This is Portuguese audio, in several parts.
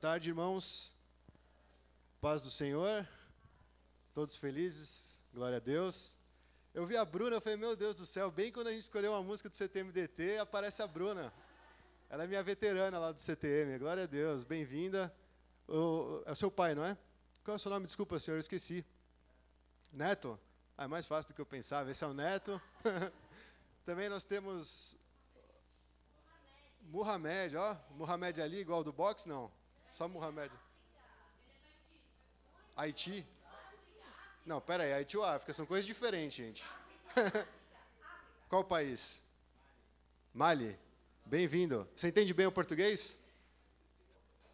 Boa tarde, irmãos. Paz do Senhor. Todos felizes. Glória a Deus. Eu vi a Bruna, eu falei, meu Deus do céu, bem quando a gente escolheu uma música do CTMDT, aparece a Bruna. Ela é minha veterana lá do CTM. Glória a Deus. Bem-vinda. É o seu pai, não é? Qual é o seu nome? Desculpa, senhor, eu esqueci. Neto? Ah, é mais fácil do que eu pensava. Esse é o Neto. Também nós temos Muhammad, ó. Muhammad Ali, igual do boxe, não? Só Muhammad. Haiti? Não, pera aí, Haiti ou África, são coisas diferentes, gente. Qual país? Mali. Bem-vindo. Você entende bem o português?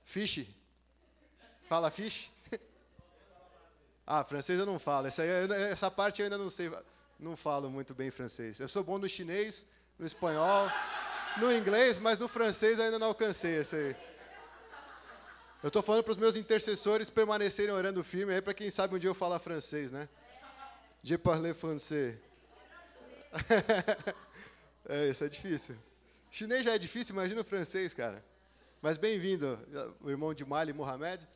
Fish? Fala fish? Ah, francês eu não falo. Essa parte eu ainda não sei, não falo muito bem francês. Eu sou bom no chinês, no espanhol, no inglês, mas no francês eu ainda não alcancei esse aí. Eu estou falando para os meus intercessores permanecerem orando firme aí, para quem sabe um dia eu falar francês, né? Je parle français. Isso é difícil. Chinês já é difícil, imagina o francês, cara. Mas bem-vindo, o irmão de Mali, Mohamed.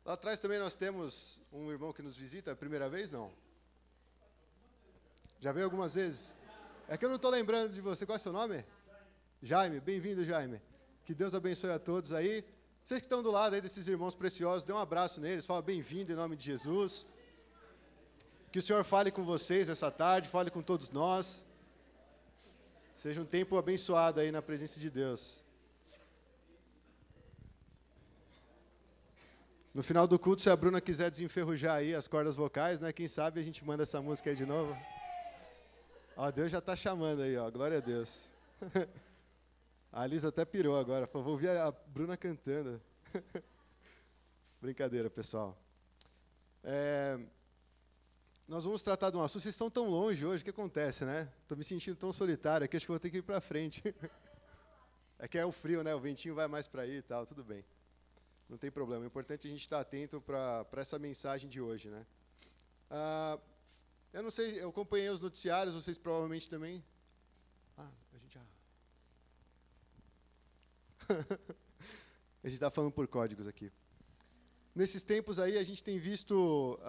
Lá atrás também nós temos um irmão que nos visita, a primeira vez, não? Já veio algumas vezes? É que eu não estou lembrando de você. Qual é o seu nome? Jaime. Bem-vindo, Jaime. Que Deus abençoe a todos aí. Vocês que estão do lado aí desses irmãos preciosos, dê um abraço neles, fala bem-vindo em nome de Jesus. Que o Senhor fale com vocês essa tarde, fale com todos nós. Seja um tempo abençoado aí na presença de Deus. No final do culto, se a Bruna quiser desenferrujar aí as cordas vocais, né? Quem sabe a gente manda essa música aí de novo. Ó, Deus já está chamando aí, ó. Glória a Deus. A Alisa até pirou agora, falou, vou ouvir a Bruna cantando. Brincadeira, pessoal. Nós vamos tratar de um assunto, vocês estão tão longe hoje, o que acontece, né? Estou me sentindo tão solitário aqui, acho que vou ter que ir para frente. É que é o frio, né? O ventinho vai mais para aí e tal, tudo bem. Não tem problema, o importante é a gente estar atento para essa mensagem de hoje, né? Eu não sei, eu acompanhei os noticiários, vocês provavelmente também. A gente já... A gente está falando por códigos aqui. Nesses tempos aí, a gente tem visto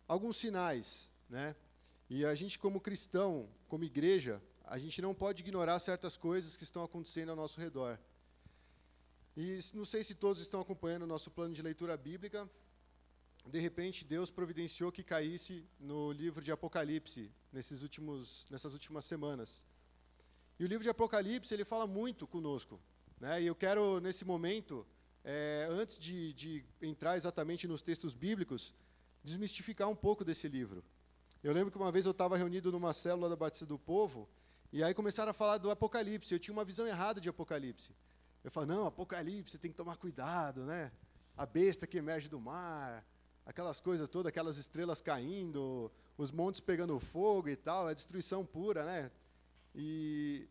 alguns sinais, né? E a gente, como cristão, como igreja, a gente não pode ignorar certas coisas que estão acontecendo ao nosso redor. E não sei se todos estão acompanhando o nosso plano de leitura bíblica. De repente, Deus providenciou que caísse no livro de Apocalipse, nessas últimas semanas. E o livro de Apocalipse, ele fala muito conosco, né? E eu quero, nesse momento, antes de entrar exatamente nos textos bíblicos, desmistificar um pouco desse livro. Eu lembro que uma vez eu estava reunido numa célula da Batista do Povo, e aí começaram a falar do Apocalipse. Eu tinha uma visão errada de Apocalipse. Eu falo, não, Apocalipse, tem que tomar cuidado, né? A besta que emerge do mar, aquelas coisas todas, aquelas estrelas caindo, os montes pegando fogo e tal, é destruição pura, né? E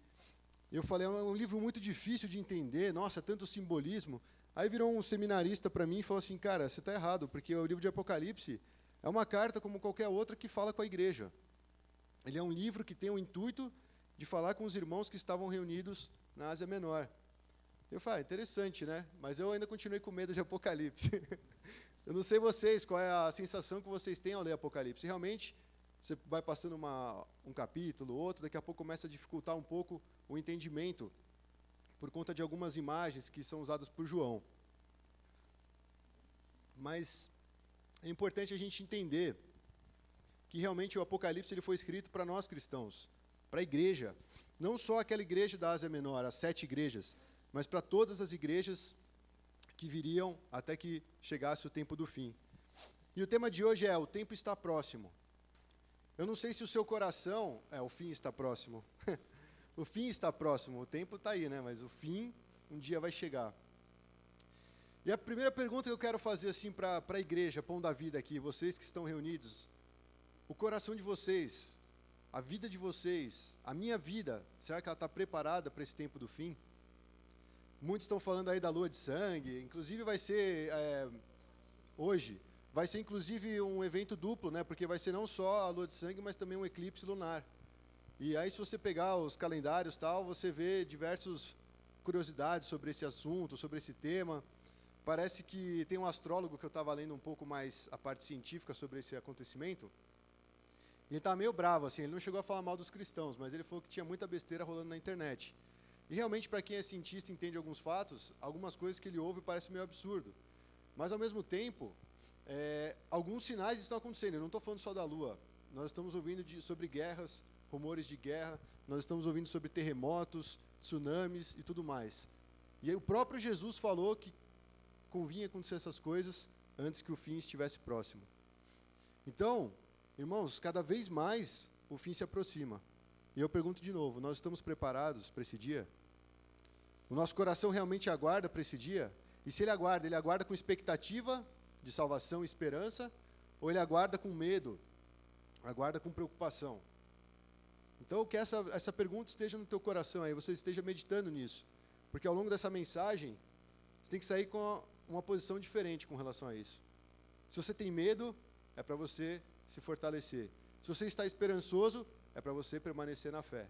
eu falei, é um livro muito difícil de entender, nossa, tanto simbolismo. Aí virou um seminarista para mim e falou assim, cara, você está errado, porque o livro de Apocalipse é uma carta como qualquer outra que fala com a igreja. Ele é um livro que tem o intuito de falar com os irmãos que estavam reunidos na Ásia Menor. Eu falei, interessante, né? Mas eu ainda continuei com medo de Apocalipse. Eu não sei vocês, qual é a sensação que vocês têm ao ler Apocalipse. Realmente, você vai passando um capítulo, outro, daqui a pouco começa a dificultar um pouco o entendimento, por conta de algumas imagens que são usadas por João. Mas é importante a gente entender que realmente o Apocalipse ele foi escrito para nós cristãos, para a igreja. Não só aquela igreja da Ásia Menor, as 7 igrejas, mas para todas as igrejas que viriam até que chegasse o tempo do fim. E o tema de hoje é: o tempo está próximo. Eu não sei se o seu coração... o fim está próximo. O fim está próximo, o tempo está aí, né? Mas o fim um dia vai chegar. E a primeira pergunta que eu quero fazer assim, para a igreja, Pão da Vida aqui, vocês que estão reunidos, o coração de vocês, a vida de vocês, a minha vida, será que ela está preparada para esse tempo do fim? Muitos estão falando aí da lua de sangue, inclusive vai ser, hoje, vai ser inclusive um evento duplo, né? Porque vai ser não só a lua de sangue, mas também um eclipse lunar. E aí se você pegar os calendários tal, você vê diversas curiosidades sobre esse assunto, sobre esse tema. parece que tem um astrólogo que eu estava lendo um pouco mais a parte científica sobre esse acontecimento. E ele estava meio bravo, assim, ele não chegou a falar mal dos cristãos, mas ele falou que tinha muita besteira rolando na internet. E realmente, para quem é cientista e entende alguns fatos, algumas coisas que ele ouve parecem meio absurdo. Mas, ao mesmo tempo, alguns sinais estão acontecendo. Eu não estou falando só da Lua. Nós estamos ouvindo sobre guerras, rumores de guerra, nós estamos ouvindo sobre terremotos, tsunamis e tudo mais. E aí, o próprio Jesus falou que convinha acontecer essas coisas antes que o fim estivesse próximo. Então, irmãos, cada vez mais o fim se aproxima. E eu pergunto de novo, nós estamos preparados para esse dia? O nosso coração realmente aguarda para esse dia? E se ele aguarda com expectativa de salvação e esperança, ou ele aguarda com medo, aguarda com preocupação? Então, que essa pergunta esteja no teu coração aí, você esteja meditando nisso. Porque ao longo dessa mensagem, você tem que sair com uma posição diferente com relação a isso. Se você tem medo, é para você se fortalecer. Se você está esperançoso, é para você permanecer na fé.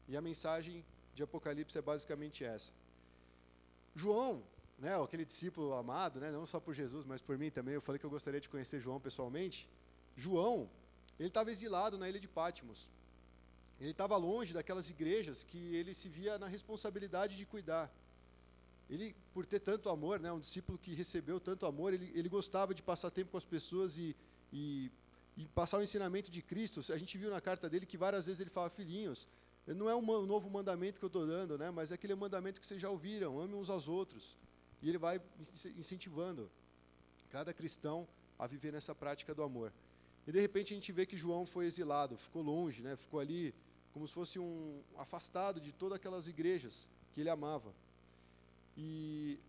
E a mensagem de Apocalipse é basicamente essa. João, né, aquele discípulo amado, né, não só por Jesus, mas por mim também, eu falei que eu gostaria de conhecer João pessoalmente. João, ele estava exilado na ilha de Patmos. Ele estava longe daquelas igrejas que ele se via na responsabilidade de cuidar. Ele, por ter tanto amor, né, um discípulo que recebeu tanto amor, ele gostava de passar tempo com as pessoas e passar o ensinamento de Cristo. A gente viu na carta dele que várias vezes ele fala, filhinhos, não é um novo mandamento que eu estou dando, né, mas é aquele mandamento que vocês já ouviram, amem uns aos outros. E ele vai incentivando cada cristão a viver nessa prática do amor. E de repente a gente vê que João foi exilado, ficou longe, né, ficou ali como se fosse afastado de todas aquelas igrejas que ele amava. E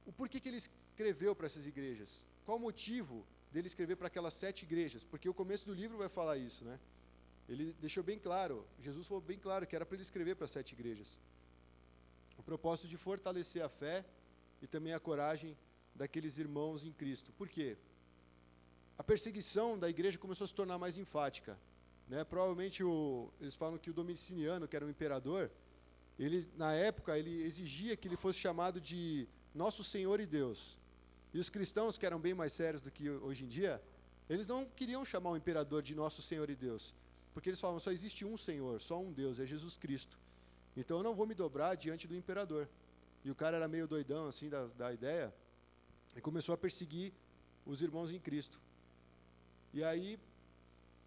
o porquê que ele escreveu para essas igrejas? Qual o motivo dele escrever para aquelas 7 igrejas? Porque o começo do livro vai falar isso, né? Ele deixou bem claro, Jesus falou bem claro que era para ele escrever para 7 igrejas. O propósito de fortalecer a fé e também a coragem daqueles irmãos em Cristo. Por quê? A perseguição da igreja começou a se tornar mais enfática, né? Provavelmente eles falam que o Domiciano, que era um imperador, ele, na época, ele exigia que ele fosse chamado de Nosso Senhor e Deus. E os cristãos, que eram bem mais sérios do que hoje em dia, eles não queriam chamar o imperador de Nosso Senhor e Deus, porque eles falavam, só existe um Senhor, só um Deus, é Jesus Cristo. Então eu não vou me dobrar diante do imperador. E o cara era meio doidão, assim, da ideia, e começou a perseguir os irmãos em Cristo. E aí,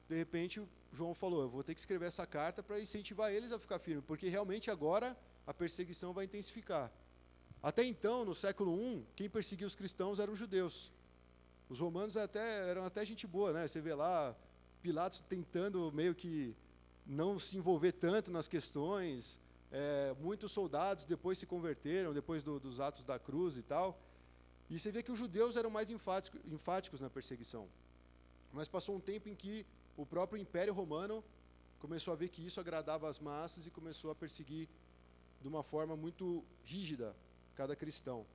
de repente, João falou, eu vou ter que escrever essa carta para incentivar eles a ficar firmes, porque realmente agora a perseguição vai intensificar. Até então, no século I, quem perseguia os cristãos eram os judeus. Os romanos eram até gente boa, né? Você vê lá, Pilatos tentando meio que não se envolver tanto nas questões, muitos soldados depois se converteram, depois dos atos da cruz e tal. E você vê que os judeus eram mais enfáticos na perseguição. Mas passou um tempo em que o próprio Império Romano começou a ver que isso agradava as massas e começou a perseguir de uma forma muito rígida cada cristão.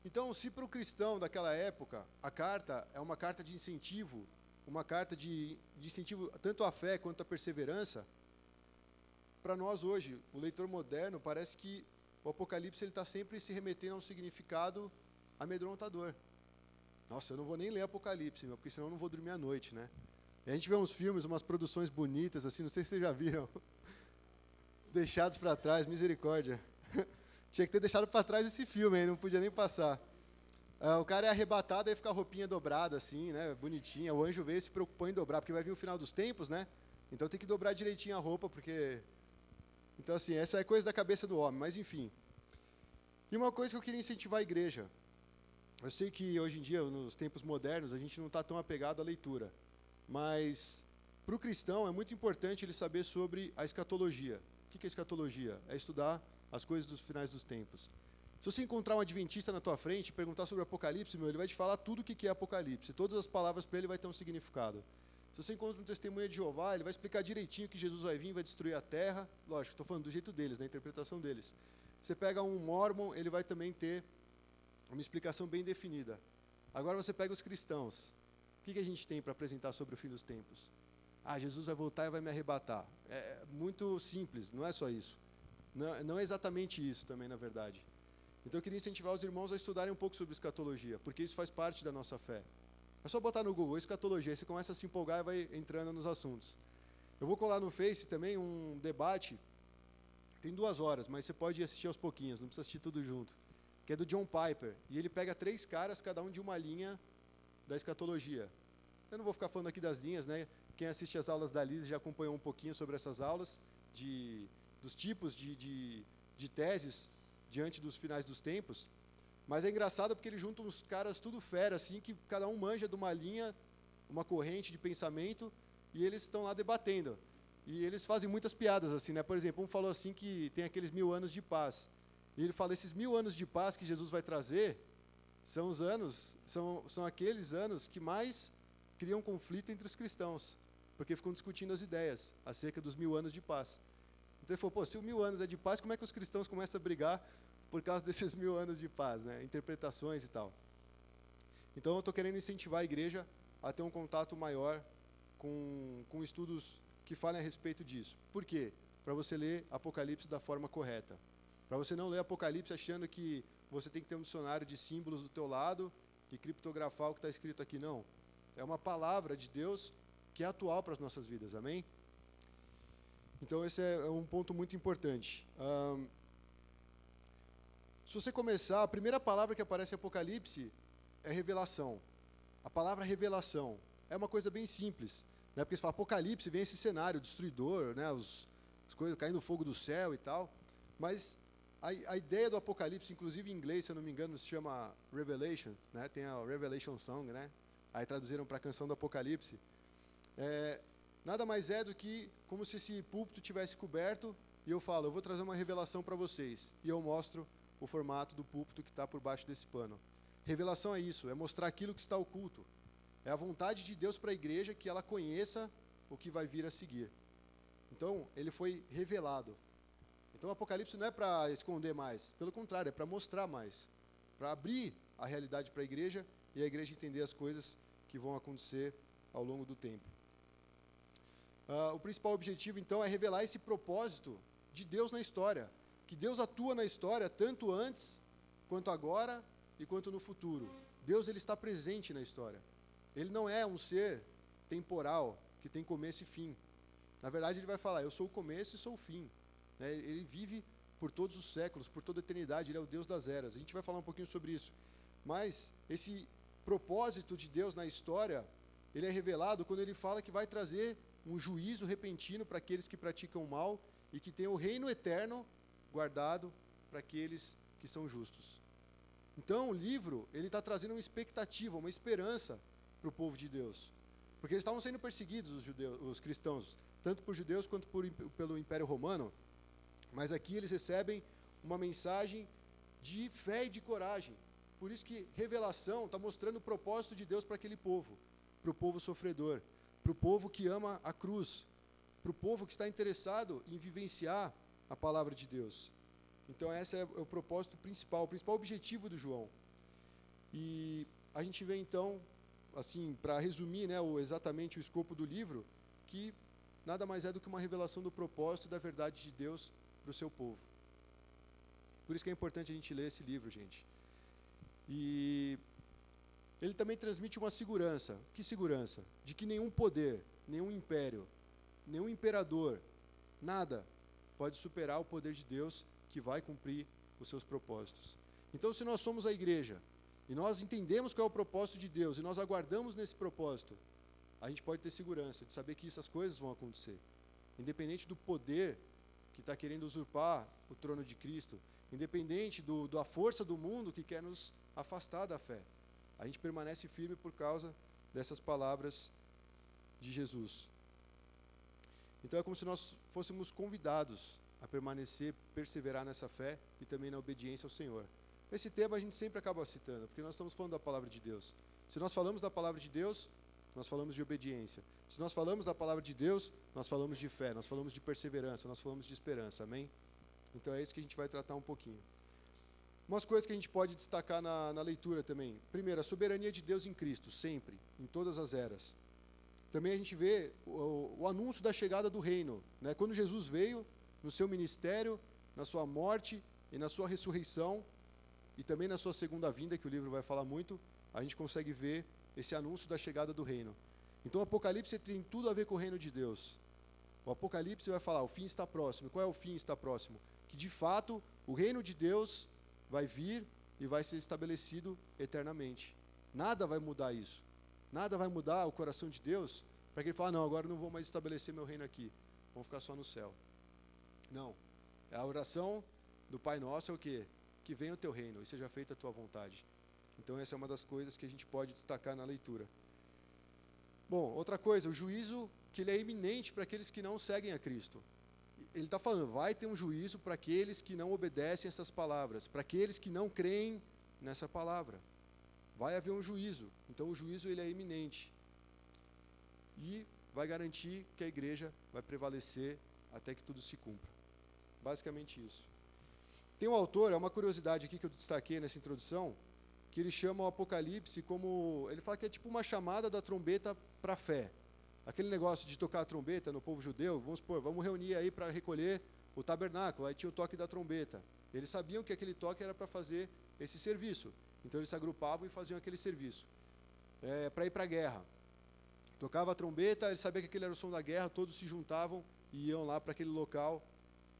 Então, se para o cristão daquela época, a carta é uma carta de incentivo, uma carta de incentivo tanto à fé quanto à perseverança, para nós hoje, o leitor moderno, parece que o Apocalipse está sempre se remetendo a um significado amedrontador. Nossa, eu não vou nem ler Apocalipse, porque senão eu não vou dormir à noite, né? E a gente vê uns filmes, umas produções bonitas, assim, não sei se vocês já viram. Deixados para trás, misericórdia. Tinha que ter deixado para trás esse filme, aí não podia nem passar. O cara é arrebatado, aí fica a roupinha dobrada, assim, né, bonitinha. O anjo veio e se preocupou em dobrar, porque vai vir o final dos tempos, né? Então tem que dobrar direitinho a roupa, porque... Então, assim, essa é coisa da cabeça do homem, mas enfim. E uma coisa que eu queria incentivar a igreja. Eu sei que hoje em dia, nos tempos modernos, a gente não está tão apegado à leitura. Mas, para o cristão, é muito importante ele saber sobre a escatologia. O que é escatologia? É estudar as coisas dos finais dos tempos. Se você encontrar um adventista na tua frente e perguntar sobre o Apocalipse, ele vai te falar tudo o que é Apocalipse. Todas as palavras para ele vai ter um significado. Se você encontra um testemunha de Jeová, ele vai explicar direitinho que Jesus vai vir, vai destruir a terra. Lógico, estou falando do jeito deles, da interpretação deles. Você pega um Mórmon, ele vai também ter uma explicação bem definida. Agora você pega os cristãos. O que a gente tem para apresentar sobre o fim dos tempos? Jesus vai voltar e vai me arrebatar. É muito simples, não é só isso. Não é exatamente isso também, na verdade. Então eu queria incentivar os irmãos a estudarem um pouco sobre escatologia, porque isso faz parte da nossa fé. É só botar no Google, escatologia, aí você começa a se empolgar e vai entrando nos assuntos. Eu vou colar no Face também um debate, tem 2 horas, mas você pode assistir aos pouquinhos, não precisa assistir tudo junto, que é do John Piper, e ele pega 3 caras, cada um de uma linha da escatologia. Eu não vou ficar falando aqui das linhas, né? Quem assiste as aulas da Liz já acompanhou um pouquinho sobre essas aulas, dos tipos de teses diante dos finais dos tempos. Mas é engraçado porque ele junta uns caras tudo fera, assim, que cada um manja de uma linha, uma corrente de pensamento, e eles estão lá debatendo. E eles fazem muitas piadas, assim, né? Por exemplo, um falou assim que tem aqueles 1000 anos de paz. E ele fala, esses 1000 anos de paz que Jesus vai trazer são os anos, são aqueles anos que mais criam conflito entre os cristãos, porque ficam discutindo as ideias acerca dos 1000 anos de paz. Então ele falou, pô, se o 1000 anos é de paz, como é que os cristãos começam a brigar por causa desses 1000 anos de paz, né? Interpretações e tal. Então eu estou querendo incentivar a igreja a ter um contato maior com estudos que falem a respeito disso. Por quê? Para você ler Apocalipse da forma correta. Para você não ler Apocalipse achando que você tem que ter um dicionário de símbolos do teu lado e criptografar o que está escrito aqui. Não. É uma palavra de Deus que é atual para as nossas vidas. Amém? Então esse é um ponto muito importante. Se você começar, a primeira palavra que aparece em Apocalipse é revelação. A palavra revelação é uma coisa bem simples, né? Porque você fala Apocalipse, vem esse cenário destruidor, né? As coisas caindo fogo do céu e tal. Mas a ideia do Apocalipse, inclusive em inglês, se eu não me engano, se chama Revelation, né? Tem a Revelation Song, né? Aí traduziram para a canção do Apocalipse. Nada mais é do que como se esse púlpito tivesse coberto e eu falo, eu vou trazer uma revelação para vocês. E eu mostro o formato do púlpito que está por baixo desse pano. Revelação é isso, é mostrar aquilo que está oculto. É a vontade de Deus para a igreja que ela conheça o que vai vir a seguir. Então, ele foi revelado. Então, o Apocalipse não é para esconder mais, pelo contrário, é para mostrar mais, para abrir a realidade para a igreja e a igreja entender as coisas que vão acontecer ao longo do tempo. O principal objetivo, então, é revelar esse propósito de Deus na história, que Deus atua na história tanto antes, quanto agora e quanto no futuro. Deus, ele está presente na história. Ele não é um ser temporal, que tem começo e fim. Na verdade, ele vai falar, eu sou o começo e sou o fim. Né? Ele vive por todos os séculos, por toda a eternidade, ele é o Deus das eras. A gente vai falar um pouquinho sobre isso. Mas esse propósito de Deus na história, ele é revelado quando ele fala que vai trazer um juízo repentino para aqueles que praticam o mal e que tem o reino eterno guardado para aqueles que são justos. Então, o livro, ele está trazendo uma expectativa, uma esperança para o povo de Deus. Porque eles estavam sendo perseguidos, os cristãos, tanto por judeus quanto pelo Império Romano. Mas aqui eles recebem uma mensagem de fé e de coragem. Por isso que revelação está mostrando o propósito de Deus para aquele povo, para o povo sofredor, para o povo que ama a cruz, para o povo que está interessado em vivenciar a palavra de Deus. Então esse é o propósito principal, o principal objetivo do João. E a gente vê então, assim, para resumir, né, exatamente o escopo do livro, que nada mais é do que uma revelação do propósito e da verdade de Deus para o seu povo. Por isso que é importante a gente ler esse livro, gente. E ele também transmite uma segurança. Que segurança? De que nenhum poder, nenhum império, nenhum imperador, nada pode superar o poder de Deus que vai cumprir os seus propósitos. Então, se nós somos a igreja, e nós entendemos qual é o propósito de Deus, e nós aguardamos nesse propósito, a gente pode ter segurança de saber que essas coisas vão acontecer. Independente do poder que está querendo usurpar o trono de Cristo, independente da força do mundo que quer nos afastar da fé. A gente permanece firme por causa dessas palavras de Jesus. Então é como se nós fôssemos convidados a permanecer, perseverar nessa fé e também na obediência ao Senhor. Esse tema a gente sempre acaba citando, porque nós estamos falando da palavra de Deus. Se nós falamos da palavra de Deus, nós falamos de obediência. Se nós falamos da palavra de Deus, nós falamos de fé, nós falamos de perseverança, nós falamos de esperança, amém? Então é isso que a gente vai tratar um pouquinho. Umas coisas que a gente pode destacar na leitura também. Primeiro, a soberania de Deus em Cristo, sempre, em todas as eras. Também a gente vê o anúncio da chegada do reino, né? Quando Jesus veio, no seu ministério, na sua morte e na sua ressurreição, e também na sua segunda vinda, que o livro vai falar muito, a gente consegue ver esse anúncio da chegada do reino. Então o Apocalipse tem tudo a ver com o reino de Deus. O Apocalipse vai falar, o fim está próximo. Qual é o fim está próximo? Que de fato o reino de Deus vai vir e vai ser estabelecido eternamente. Nada vai mudar isso. Nada vai mudar o coração de Deus para que ele fale, não, agora eu não vou mais estabelecer meu reino aqui. Vamos ficar só no céu. Não. A oração do Pai Nosso é o quê? Que venha o teu reino e seja feita a tua vontade. Então essa é uma das coisas que a gente pode destacar na leitura. Bom, outra coisa, o juízo que ele é iminente para aqueles que não seguem a Cristo. Ele está falando, vai ter um juízo para aqueles que não obedecem essas palavras, para aqueles que não creem nessa palavra. Vai haver um juízo. Então o juízo ele é iminente. E vai garantir que a igreja vai prevalecer até que tudo se cumpra. Basicamente isso. Tem um autor, é uma curiosidade aqui que eu destaquei nessa introdução, que ele chama o Apocalipse como... Ele fala que é tipo uma chamada da trombeta para a fé. Aquele negócio de tocar a trombeta no povo judeu, vamos supor, vamos reunir aí para recolher o tabernáculo, aí tinha o toque da trombeta. Eles sabiam que aquele toque era para fazer esse serviço. Então eles se agrupavam e faziam aquele serviço. Para ir para a guerra. Tocava a trombeta, eles sabiam que aquele era o som da guerra, todos se juntavam e iam lá para aquele local.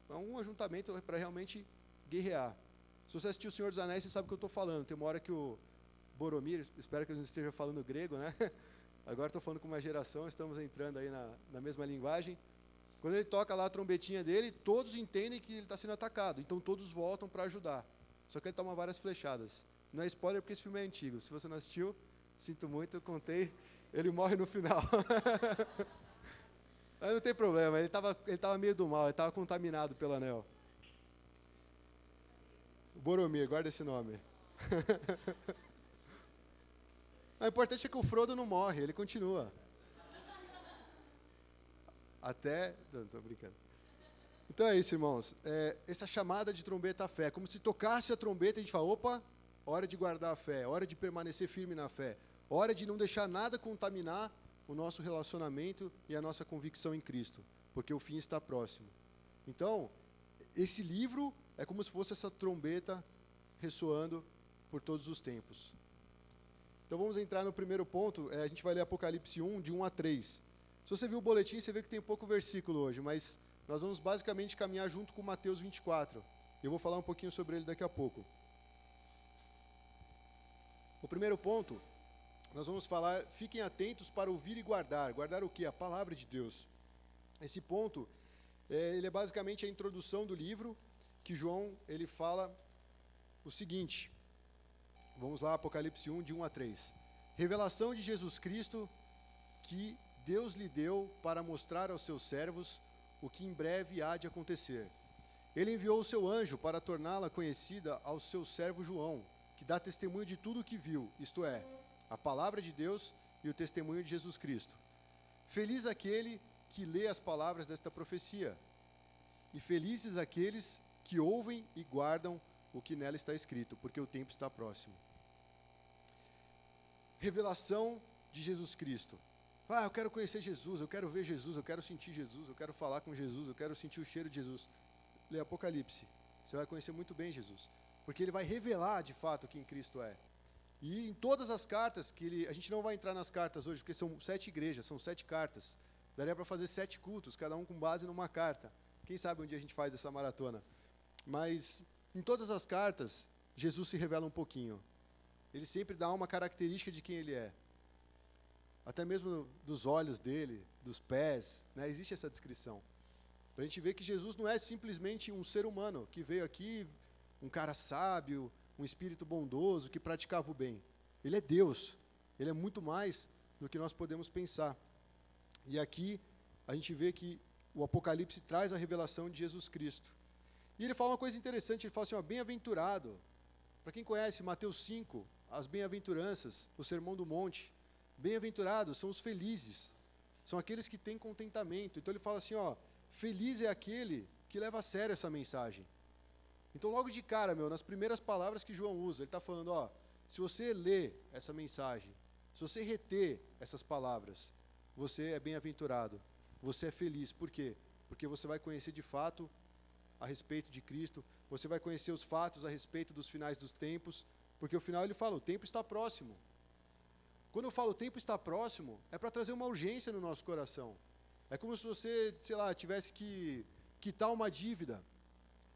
É um ajuntamento para realmente guerrear. Se você assistiu O Senhor dos Anéis, você sabe o que eu estou falando. Tem uma hora que o Boromir, espero que eu não esteja falando grego, né? Agora estou falando com uma geração, estamos entrando aí na mesma linguagem. Quando ele toca lá a trombetinha dele, todos entendem que ele está sendo atacado. Então todos voltam para ajudar. Só que ele toma várias flechadas. Não é spoiler porque esse filme é antigo. Se você não assistiu, sinto muito, eu contei. Ele morre no final. Mas não tem problema, ele estava meio do mal, ele estava contaminado pelo anel. Boromir, guarda esse nome. O importante é que o Frodo não morre, ele continua. Até... Não, estou brincando. Então é isso, irmãos. Essa chamada de trombeta à fé, é como se tocasse a trombeta e a gente fala, opa, hora de guardar a fé, hora de permanecer firme na fé, hora de não deixar nada contaminar o nosso relacionamento e a nossa convicção em Cristo, porque o fim está próximo. Então, esse livro é como se fosse essa trombeta ressoando por todos os tempos. Então vamos entrar no primeiro ponto, a gente vai ler Apocalipse 1, de 1 a 3. Se você viu o boletim, você vê que tem pouco versículo hoje, mas nós vamos basicamente caminhar junto com Mateus 24. Eu vou falar um pouquinho sobre ele daqui a pouco. O primeiro ponto, nós vamos falar, fiquem atentos para ouvir e guardar. Guardar o quê? A palavra de Deus. Esse ponto, ele é basicamente a introdução do livro, que João, ele fala o seguinte. Vamos lá, Apocalipse 1, de 1 a 3. Revelação de Jesus Cristo, que Deus lhe deu para mostrar aos seus servos o que em breve há de acontecer. Ele enviou o seu anjo para torná-la conhecida ao seu servo João, que dá testemunho de tudo o que viu, isto é, a palavra de Deus e o testemunho de Jesus Cristo. Feliz aquele que lê as palavras desta profecia, e felizes aqueles que ouvem e guardam o que nela está escrito, porque o tempo está próximo. Revelação de Jesus Cristo. Eu quero conhecer Jesus, eu quero ver Jesus, eu quero sentir Jesus, eu quero falar com Jesus, eu quero sentir o cheiro de Jesus. Lê Apocalipse. Você vai conhecer muito bem Jesus, porque ele vai revelar de fato quem Cristo é. E em todas as cartas, a gente não vai entrar nas cartas hoje, porque são 7 igrejas, são 7 cartas. Daria para fazer 7 cultos, cada um com base numa carta. Quem sabe um dia a gente faz essa maratona. Mas em todas as cartas, Jesus se revela um pouquinho. Ele sempre dá uma característica de quem ele é. Até mesmo dos olhos dele, dos pés, né? Existe essa descrição. Para a gente ver que Jesus não é simplesmente um ser humano que veio aqui, um cara sábio, um espírito bondoso que praticava o bem. Ele é Deus. Ele é muito mais do que nós podemos pensar. E aqui a gente vê que o Apocalipse traz a revelação de Jesus Cristo. E ele fala uma coisa interessante, ele fala assim, bem-aventurado. Para quem conhece Mateus 5, as bem-aventuranças, o Sermão do Monte, bem-aventurados são os felizes, são aqueles que têm contentamento. Então ele fala assim, feliz é aquele que leva a sério essa mensagem. Então logo de cara, nas primeiras palavras que João usa, ele está falando, se você lê essa mensagem, se você reter essas palavras, você é bem-aventurado, você é feliz. Por quê? Porque você vai conhecer de fato a respeito de Cristo, você vai conhecer os fatos a respeito dos finais dos tempos, porque o final ele fala, o tempo está próximo. Quando eu falo o tempo está próximo, é para trazer uma urgência no nosso coração. É como se você, sei lá, tivesse que quitar uma dívida,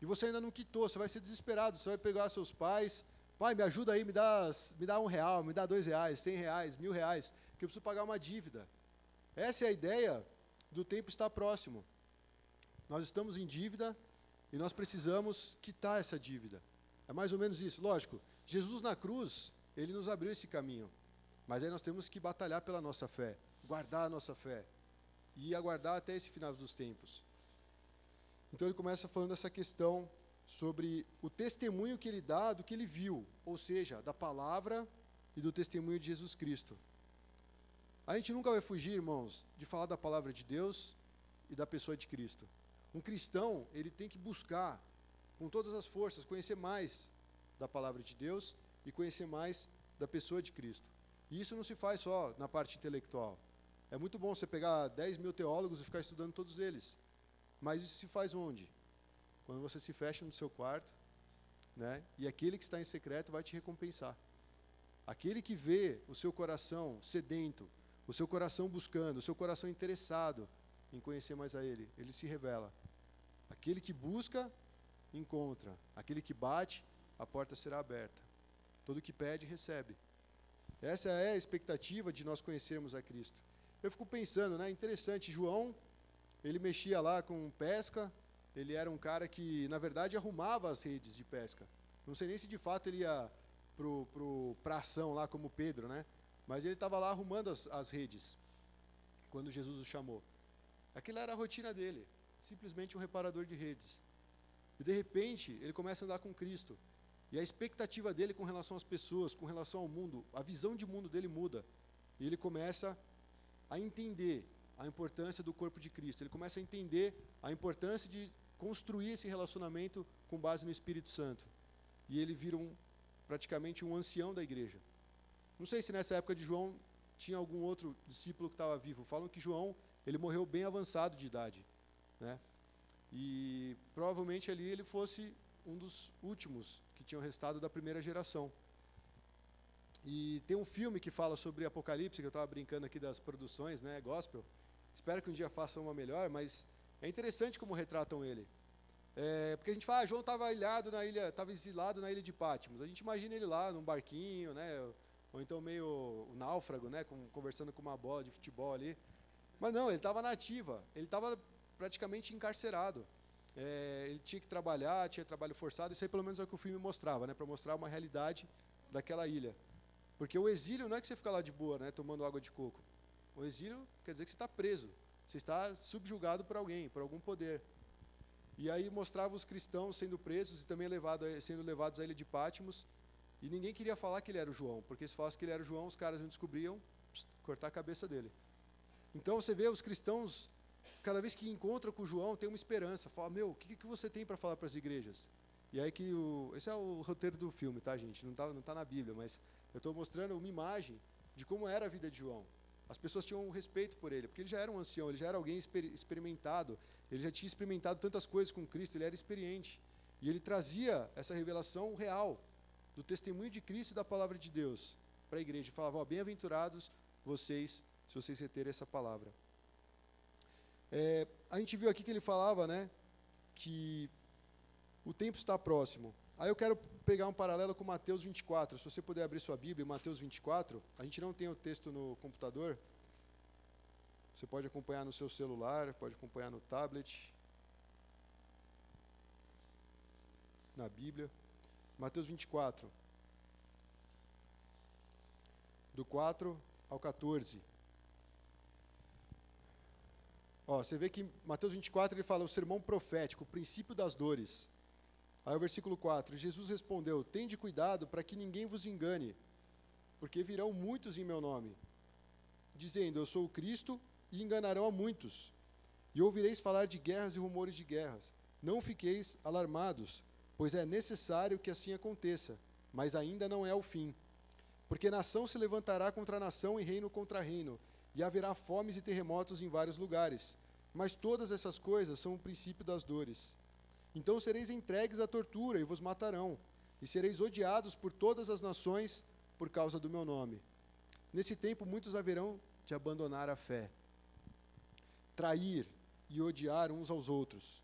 e você ainda não quitou, você vai ser desesperado, você vai pegar seus pais, pai, me ajuda aí, me dá R$1, me dá R$2, R$100, R$1.000, que eu preciso pagar uma dívida. Essa é a ideia do tempo estar próximo. Nós estamos em dívida e nós precisamos quitar essa dívida. É mais ou menos isso. Lógico, Jesus na cruz, ele nos abriu esse caminho. Mas aí nós temos que batalhar pela nossa fé, guardar a nossa fé e aguardar até esse final dos tempos. Então ele começa falando essa questão sobre o testemunho que ele dá do que ele viu, ou seja, da palavra e do testemunho de Jesus Cristo. A gente nunca vai fugir, irmãos, de falar da palavra de Deus e da pessoa de Cristo. Um cristão, ele tem que buscar, com todas as forças, conhecer mais da palavra de Deus e conhecer mais da pessoa de Cristo. E isso não se faz só na parte intelectual. É muito bom você pegar 10.000 teólogos e ficar estudando todos eles. Mas isso se faz onde? Quando você se fecha no seu quarto, né? E aquele que está em secreto vai te recompensar. Aquele que vê o seu coração sedento, o seu coração buscando, o seu coração interessado em conhecer mais a Ele, Ele se revela. Aquele que busca, encontra. Aquele que bate, a porta será aberta. Todo que pede, recebe. Essa é a expectativa de nós conhecermos a Cristo. Eu fico pensando, né? Interessante, João, ele mexia lá com pesca, ele era um cara que, na verdade, arrumava as redes de pesca. Não sei nem se de fato ele ia para ação lá como Pedro, né? Mas ele estava lá arrumando as redes, quando Jesus o chamou. Aquilo era a rotina dele, simplesmente um reparador de redes. E de repente, ele começa a andar com Cristo. E a expectativa dele com relação às pessoas, com relação ao mundo, a visão de mundo dele muda. E ele começa a entender a importância do corpo de Cristo. Ele começa a entender a importância de construir esse relacionamento com base no Espírito Santo. E ele vira praticamente um ancião da igreja. Não sei se nessa época de João tinha algum outro discípulo que estava vivo. Falam que João, ele morreu bem avançado de idade, né? E provavelmente ali ele fosse um dos últimos que tinham restado da primeira geração. E tem um filme que fala sobre Apocalipse, que eu estava brincando aqui das produções, né, gospel. Espero que um dia façam uma melhor, mas é interessante como retratam ele. Porque a gente fala, João estava exilado na ilha de Patmos. A gente imagina ele lá num barquinho, né, ou então meio náufrago, né, conversando com uma bola de futebol ali. Mas não, ele estava na ativa, ele estava praticamente encarcerado. Ele tinha que trabalhar, tinha trabalho forçado, isso aí pelo menos é o que o filme mostrava, né, para mostrar uma realidade daquela ilha. Porque o exílio não é que você fica lá de boa, né, tomando água de coco. O exílio quer dizer que você está preso, você está subjugado por alguém, por algum poder. E aí mostrava os cristãos sendo presos e também sendo levados à ilha de Patmos, e ninguém queria falar que ele era o João, porque se falasse que ele era o João, os caras não descobriam, cortar a cabeça dele. Então você vê os cristãos, cada vez que encontram com o João, tem uma esperança, fala, o que você tem para falar para as igrejas? E aí esse é o roteiro do filme, tá, gente? Não tá na Bíblia, mas eu estou mostrando uma imagem de como era a vida de João. As pessoas tinham um respeito por ele, porque ele já era um ancião, ele já era alguém experimentado, ele já tinha experimentado tantas coisas com Cristo, ele era experiente. E ele trazia essa revelação real do testemunho de Cristo e da palavra de Deus para a igreja. Ele falava, bem-aventurados vocês, se vocês reterem essa palavra. A gente viu aqui que ele falava, né, que o tempo está próximo. Aí eu quero pegar um paralelo com Mateus 24. Se você puder abrir sua Bíblia, Mateus 24. A gente não tem o texto no computador. Você pode acompanhar no seu celular, pode acompanhar no tablet, na Bíblia. Mateus 24. Do 4 ao 14. Você vê que Mateus 24 ele fala o sermão profético, o princípio das dores. Aí o versículo 4, Jesus respondeu, tende cuidado para que ninguém vos engane, porque virão muitos em meu nome, dizendo, eu sou o Cristo, e enganarão a muitos. E ouvireis falar de guerras e rumores de guerras. Não fiqueis alarmados, pois é necessário que assim aconteça, mas ainda não é o fim. Porque nação se levantará contra nação e reino contra reino, e haverá fomes e terremotos em vários lugares. Mas todas essas coisas são o princípio das dores. Então sereis entregues à tortura e vos matarão, e sereis odiados por todas as nações por causa do meu nome. Nesse tempo muitos haverão de abandonar a fé, trair e odiar uns aos outros.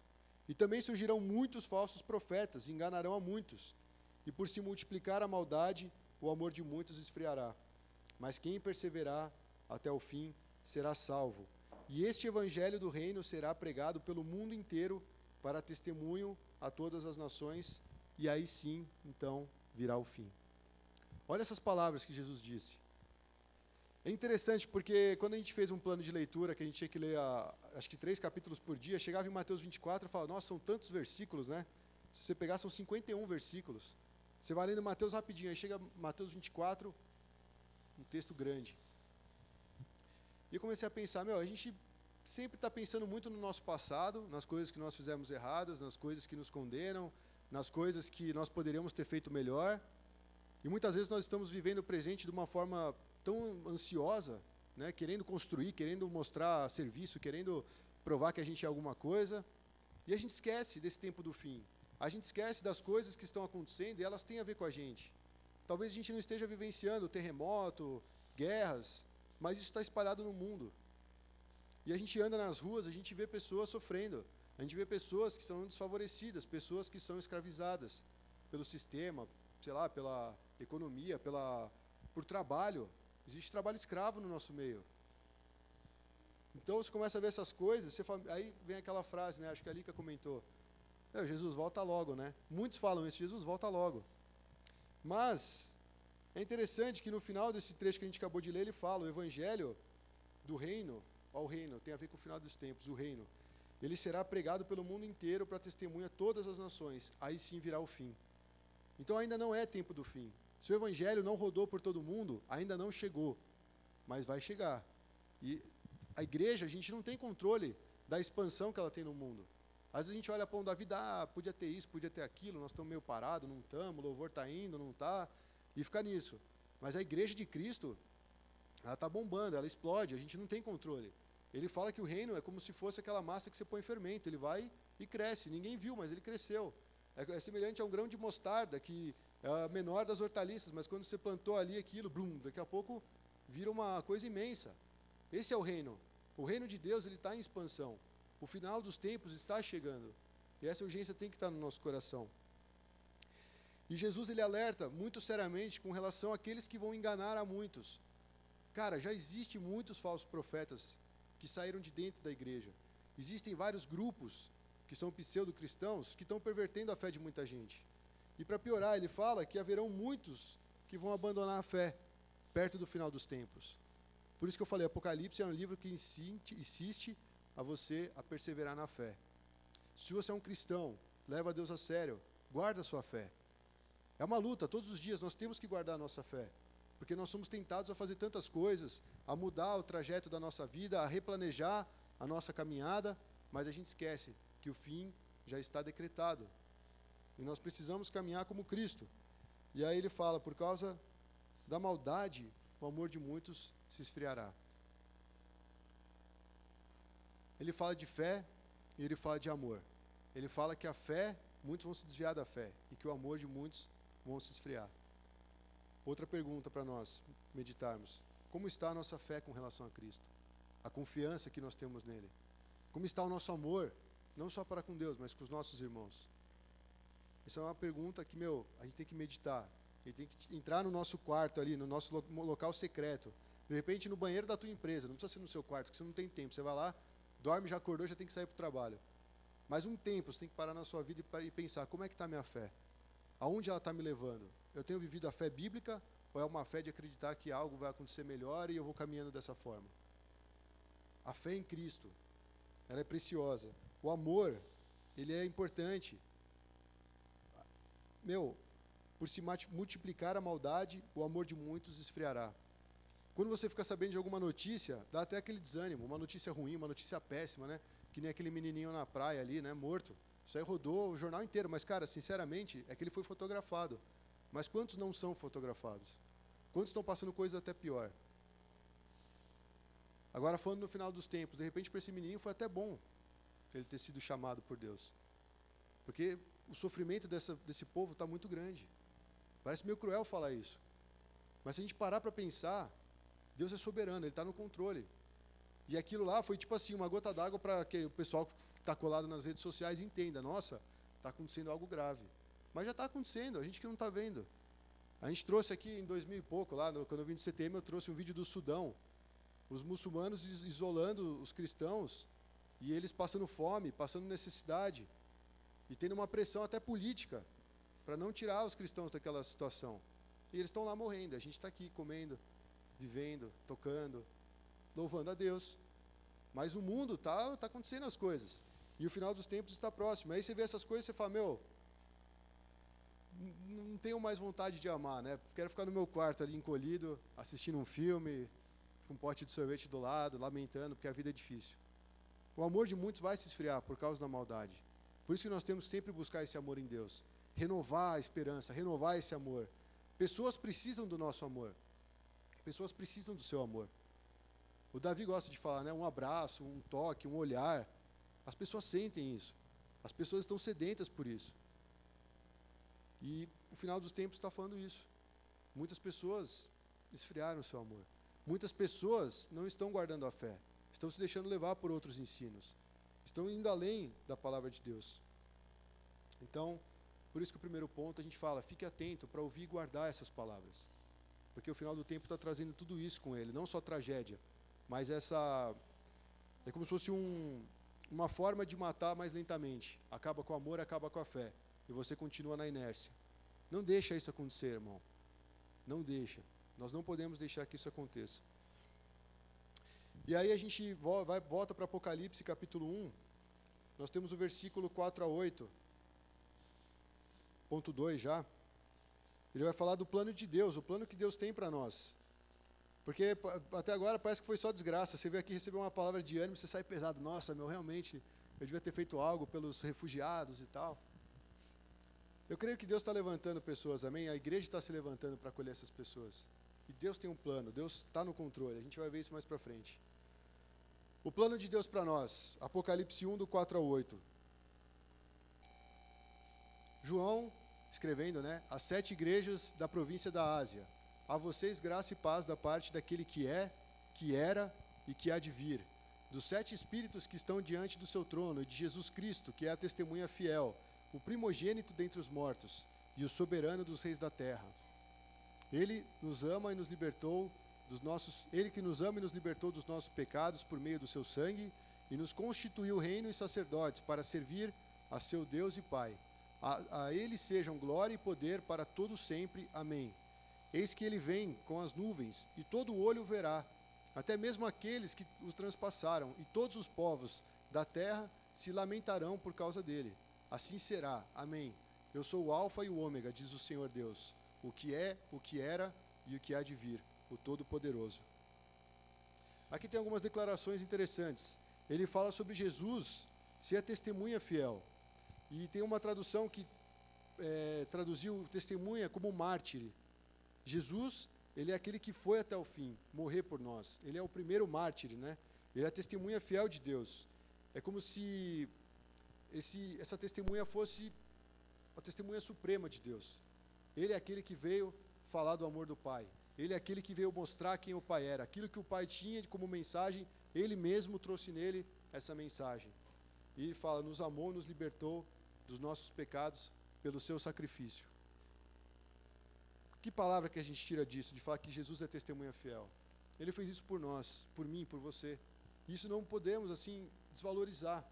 E também surgirão muitos falsos profetas, e enganarão a muitos. E por se multiplicar a maldade, o amor de muitos esfriará. Mas quem perseverar até o fim será salvo. E este evangelho do reino será pregado pelo mundo inteiro para testemunho a todas as nações, e aí sim, então, virá o fim. Olha essas palavras que Jesus disse. É interessante porque quando a gente fez um plano de leitura, que a gente tinha que ler, acho que 3 capítulos por dia, chegava em Mateus 24 e falava, nossa, são tantos versículos, né? Se você pegar, são 51 versículos. Você vai lendo Mateus rapidinho, aí chega Mateus 24, um texto grande. E eu comecei a pensar, a gente sempre está pensando muito no nosso passado, nas coisas que nós fizemos erradas, nas coisas que nos condenam, nas coisas que nós poderíamos ter feito melhor. E muitas vezes nós estamos vivendo o presente de uma forma tão ansiosa, né, querendo construir, querendo mostrar serviço, querendo provar que a gente é alguma coisa. E a gente esquece desse tempo do fim. A gente esquece das coisas que estão acontecendo e elas têm a ver com a gente. Talvez a gente não esteja vivenciando terremoto, guerras, mas isso está espalhado no mundo. E a gente anda nas ruas, a gente vê pessoas sofrendo. A gente vê pessoas que são desfavorecidas, pessoas que são escravizadas pelo sistema, sei lá, pela economia, por trabalho. Existe trabalho escravo no nosso meio. Então você começa a ver essas coisas, aí vem aquela frase, né? Acho que a Lica comentou. Jesus, volta logo, né? Muitos falam isso, Jesus, volta logo. Mas é interessante que no final desse trecho que a gente acabou de ler, ele fala, o evangelho do reino, ao reino, tem a ver com o final dos tempos, o reino. Ele será pregado pelo mundo inteiro para testemunha a todas as nações, aí sim virá o fim. Então ainda não é tempo do fim. Se o evangelho não rodou por todo mundo, ainda não chegou, mas vai chegar. E a igreja, a gente não tem controle da expansão que ela tem no mundo. Às vezes a gente olha para o da vida, podia ter isso, podia ter aquilo, nós estamos meio parados, não estamos, o louvor está indo, não está, e fica nisso. Mas a igreja de Cristo, ela está bombando, ela explode, a gente não tem controle. Ele fala que o reino é como se fosse aquela massa que você põe em fermento, ele vai e cresce, ninguém viu, mas ele cresceu. É semelhante a um grão de mostarda, que é a menor das hortaliças, mas quando você plantou ali aquilo, daqui a pouco vira uma coisa imensa. Esse é o reino. O reino de Deus, ele está em expansão. O final dos tempos está chegando. E essa urgência tem que estar no nosso coração. E Jesus, ele alerta muito seriamente com relação àqueles que vão enganar a muitos. Cara, já existem muitos falsos profetas que saíram de dentro da igreja. Existem vários grupos que são pseudo-cristãos que estão pervertendo a fé de muita gente. E para piorar, ele fala que haverão muitos que vão abandonar a fé perto do final dos tempos. Por isso que eu falei, Apocalipse é um livro que insiste a você a perseverar na fé. Se você é um cristão, leva Deus a sério, guarda a sua fé. É uma luta, todos os dias nós temos que guardar a nossa fé, porque nós somos tentados a fazer tantas coisas, a mudar o trajeto da nossa vida, a replanejar a nossa caminhada, mas a gente esquece que o fim já está decretado. E nós precisamos caminhar como Cristo. E aí ele fala, por causa da maldade, o amor de muitos se esfriará. Ele fala de fé e ele fala de amor. Ele fala que a fé, muitos vão se desviar da fé, e que o amor de muitos vão se esfriar. Outra pergunta para nós meditarmos. Como está a nossa fé com relação a Cristo? A confiança que nós temos nele? Como está o nosso amor, não só para com Deus, mas com os nossos irmãos? Essa é uma pergunta que, a gente tem que meditar. A gente tem que entrar no nosso quarto ali, no nosso local secreto. De repente, no banheiro da tua empresa, não precisa ser no seu quarto, porque você não tem tempo. Você vai lá, dorme, já acordou, já tem que sair para o trabalho. Mas um tempo, você tem que parar na sua vida e pensar, como é que está a minha fé? Aonde ela está me levando? Eu tenho vivido a fé bíblica, ou é uma fé de acreditar que algo vai acontecer melhor e eu vou caminhando dessa forma? A fé em Cristo, ela é preciosa. O amor, ele é importante. Por se multiplicar a maldade, o amor de muitos esfriará. Quando você fica sabendo de alguma notícia, dá até aquele desânimo, uma notícia ruim, uma notícia péssima, né? Que nem aquele menininho na praia ali, né? Morto. Isso aí rodou o jornal inteiro, mas, cara, sinceramente, é que ele foi fotografado. Mas quantos não são fotografados? Quantos estão passando coisas até pior? Agora, falando no final dos tempos, de repente, para esse menininho foi até bom ele ter sido chamado por Deus. Porque o sofrimento desse povo está muito grande. Parece meio cruel falar isso. Mas se a gente parar para pensar, Deus é soberano, Ele está no controle. E aquilo lá foi tipo assim, uma gota d'água para que o pessoal que está colado nas redes sociais entenda, nossa, está acontecendo algo grave. Mas já está acontecendo, a gente que não está vendo. A gente trouxe aqui em 2000 e pouco, quando eu vim de CTM, eu trouxe um vídeo do Sudão. Os muçulmanos isolando os cristãos, e eles passando fome, passando necessidade, e tendo uma pressão até política, para não tirar os cristãos daquela situação. E eles estão lá morrendo, a gente está aqui comendo, vivendo, tocando, louvando a Deus. Mas o mundo tá acontecendo as coisas. E o final dos tempos está próximo. Aí você vê essas coisas e você fala, não tenho mais vontade de amar, né? Quero ficar no meu quarto ali encolhido, assistindo um filme, com um pote de sorvete do lado, lamentando, porque a vida é difícil. O amor de muitos vai se esfriar por causa da maldade. Por isso que nós temos sempre que buscar esse amor em Deus. Renovar a esperança, renovar esse amor. Pessoas precisam do nosso amor. Pessoas precisam do seu amor. O Davi gosta de falar, né? Um abraço, um toque, um olhar. As pessoas sentem isso. As pessoas estão sedentas por isso. E o final dos tempos está falando isso. Muitas pessoas esfriaram o seu amor. Muitas pessoas não estão guardando a fé. Estão se deixando levar por outros ensinos. Estão indo além da palavra de Deus. Então, por isso que o primeiro ponto a gente fala, fique atento para ouvir e guardar essas palavras. Porque o final do tempo está trazendo tudo isso com ele. Não só tragédia, mas é como se fosse uma forma de matar mais lentamente. Acaba com o amor, acaba com a fé. E você continua na inércia. Não deixa isso acontecer, irmão. Não deixa. Nós não podemos deixar que isso aconteça. E aí a gente volta para Apocalipse, capítulo 1. Nós temos o versículo 4 a 8. Ponto 2 já. Ele vai falar do plano de Deus, o plano que Deus tem para nós. Porque até agora parece que foi só desgraça. Você veio aqui receber uma palavra de ânimo, você sai pesado. Nossa, realmente, eu devia ter feito algo pelos refugiados e tal. Eu creio que Deus está levantando pessoas, amém? A igreja está se levantando para acolher essas pessoas. E Deus tem um plano, Deus está no controle. A gente vai ver isso mais para frente. O plano de Deus para nós, Apocalipse 1, do 4 ao 8. João, escrevendo, né? As 7 igrejas da província da Ásia. A vocês graça e paz da parte daquele que é, que era e que há de vir. Dos 7 espíritos que estão diante do seu trono e de Jesus Cristo, que é a testemunha fiel, o primogênito dentre os mortos e o soberano dos reis da terra. Ele nos ama e nos libertou Ele que nos ama e nos libertou dos nossos pecados por meio do seu sangue e nos constituiu reino e sacerdotes para servir a seu Deus e Pai. A Ele sejam glória e poder para todo sempre. Amém. Eis que Ele vem com as nuvens e todo olho o verá, até mesmo aqueles que o transpassaram, e todos os povos da terra se lamentarão por causa dele. Assim será. Amém. Eu sou o Alfa e o Ômega, diz o Senhor Deus, o que é, o que era e o que há de vir, o Todo-Poderoso. Aqui tem algumas declarações interessantes. Ele fala sobre Jesus ser a testemunha fiel. E tem uma tradução que traduziu testemunha como mártir. Jesus, ele é aquele que foi até o fim, morrer por nós. Ele é o primeiro mártir, né? Ele é a testemunha fiel de Deus. É como se essa testemunha fosse a testemunha suprema de Deus. Ele é aquele que veio falar do amor do Pai. Ele é aquele que veio mostrar quem o Pai era. Aquilo que o Pai tinha como mensagem, Ele mesmo trouxe nele essa mensagem. E Ele fala, nos amou, nos libertou dos nossos pecados pelo seu sacrifício. Que palavra que a gente tira disso, de falar que Jesus é testemunha fiel? Ele fez isso por nós, por mim, por você. Isso não podemos, assim, desvalorizar.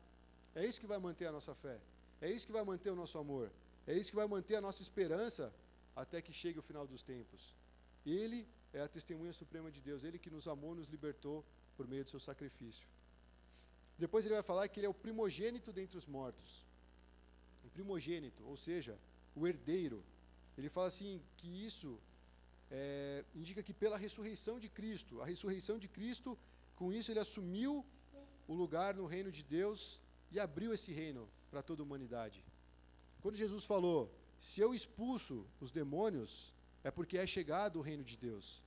É isso que vai manter a nossa fé. É isso que vai manter o nosso amor. É isso que vai manter a nossa esperança até que chegue o final dos tempos. Ele é a testemunha suprema de Deus. Ele que nos amou, nos libertou por meio do seu sacrifício. Depois ele vai falar que ele é o primogênito dentre os mortos. O primogênito, ou seja, o herdeiro. Ele fala assim que isso indica que pela ressurreição de Cristo, a ressurreição de Cristo, com isso ele assumiu o lugar no reino de Deus e abriu esse reino para toda a humanidade. Quando Jesus falou, se eu expulso os demônios, é porque é chegado o reino de Deus.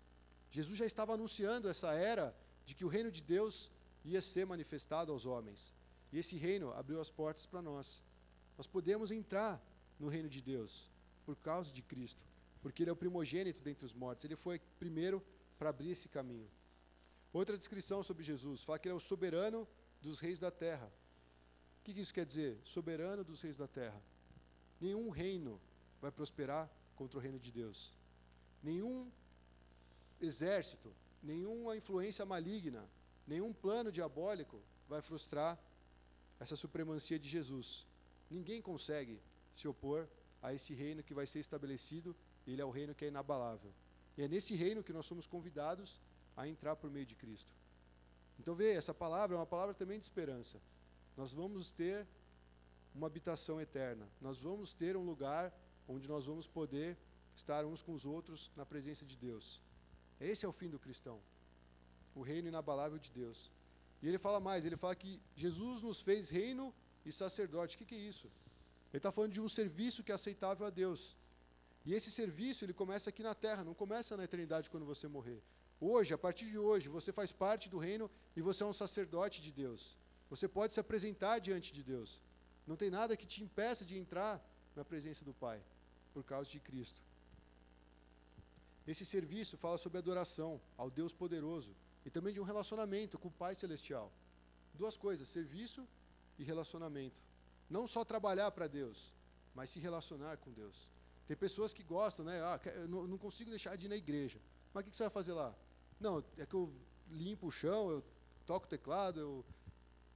Jesus já estava anunciando essa era de que o reino de Deus ia ser manifestado aos homens. E esse reino abriu as portas para nós. Nós podemos entrar no reino de Deus por causa de Cristo, porque Ele é o primogênito dentre os mortos. Ele foi primeiro para abrir esse caminho. Outra descrição sobre Jesus, fala que Ele é o soberano dos reis da terra. O que isso quer dizer? Soberano dos reis da terra. Nenhum reino vai prosperar contra o reino de Deus. Nenhum exército, nenhuma influência maligna, nenhum plano diabólico vai frustrar essa supremacia de Jesus. Ninguém consegue se opor a esse reino que vai ser estabelecido. Ele é o reino que é inabalável. E é nesse reino que nós somos convidados a entrar por meio de Cristo. Então, essa palavra é uma palavra também de esperança. Nós vamos ter uma habitação eterna. Nós vamos ter um lugar onde nós vamos poder estar uns com os outros na presença de Deus. Esse é o fim do cristão. O reino inabalável de Deus. E ele fala mais, ele fala que Jesus nos fez reino e sacerdote. O que é isso? Ele está falando de um serviço que é aceitável a Deus. E esse serviço, ele começa aqui na terra, não começa na eternidade quando você morrer. Hoje, a partir de hoje, você faz parte do reino e você é um sacerdote de Deus. Você pode se apresentar diante de Deus. Não tem nada que te impeça de entrar na presença do Pai, por causa de Cristo. Esse serviço fala sobre adoração ao Deus poderoso e também de um relacionamento com o Pai Celestial. Duas coisas, serviço e relacionamento. Não só trabalhar para Deus, mas se relacionar com Deus. Tem pessoas que gostam, né? Eu não consigo deixar de ir na igreja. Mas o que você vai fazer lá? Não, é que eu limpo o chão, eu toco o teclado, eu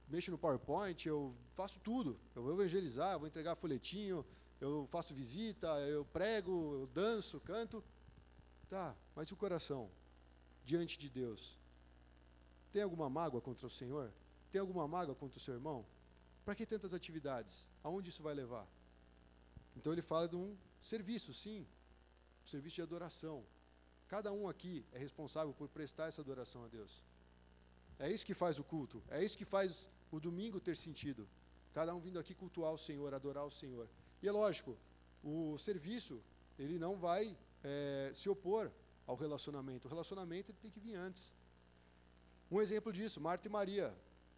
mexo no PowerPoint, eu faço tudo. Eu vou evangelizar, eu vou entregar folhetinho, eu faço visita, eu prego, eu danço, canto. Tá, mas e o coração? Diante de Deus. Tem alguma mágoa contra o Senhor? Tem alguma mágoa contra o seu irmão? Para que tantas atividades? Aonde isso vai levar? Então ele fala de um serviço, sim. Um serviço de adoração. Cada um aqui é responsável por prestar essa adoração a Deus. É isso que faz o culto. É isso que faz o domingo ter sentido. Cada um vindo aqui cultuar o Senhor, adorar o Senhor. E é lógico, o serviço, ele não vai se opor ao relacionamento. O relacionamento ele tem que vir antes. Um exemplo disso, Marta e Maria.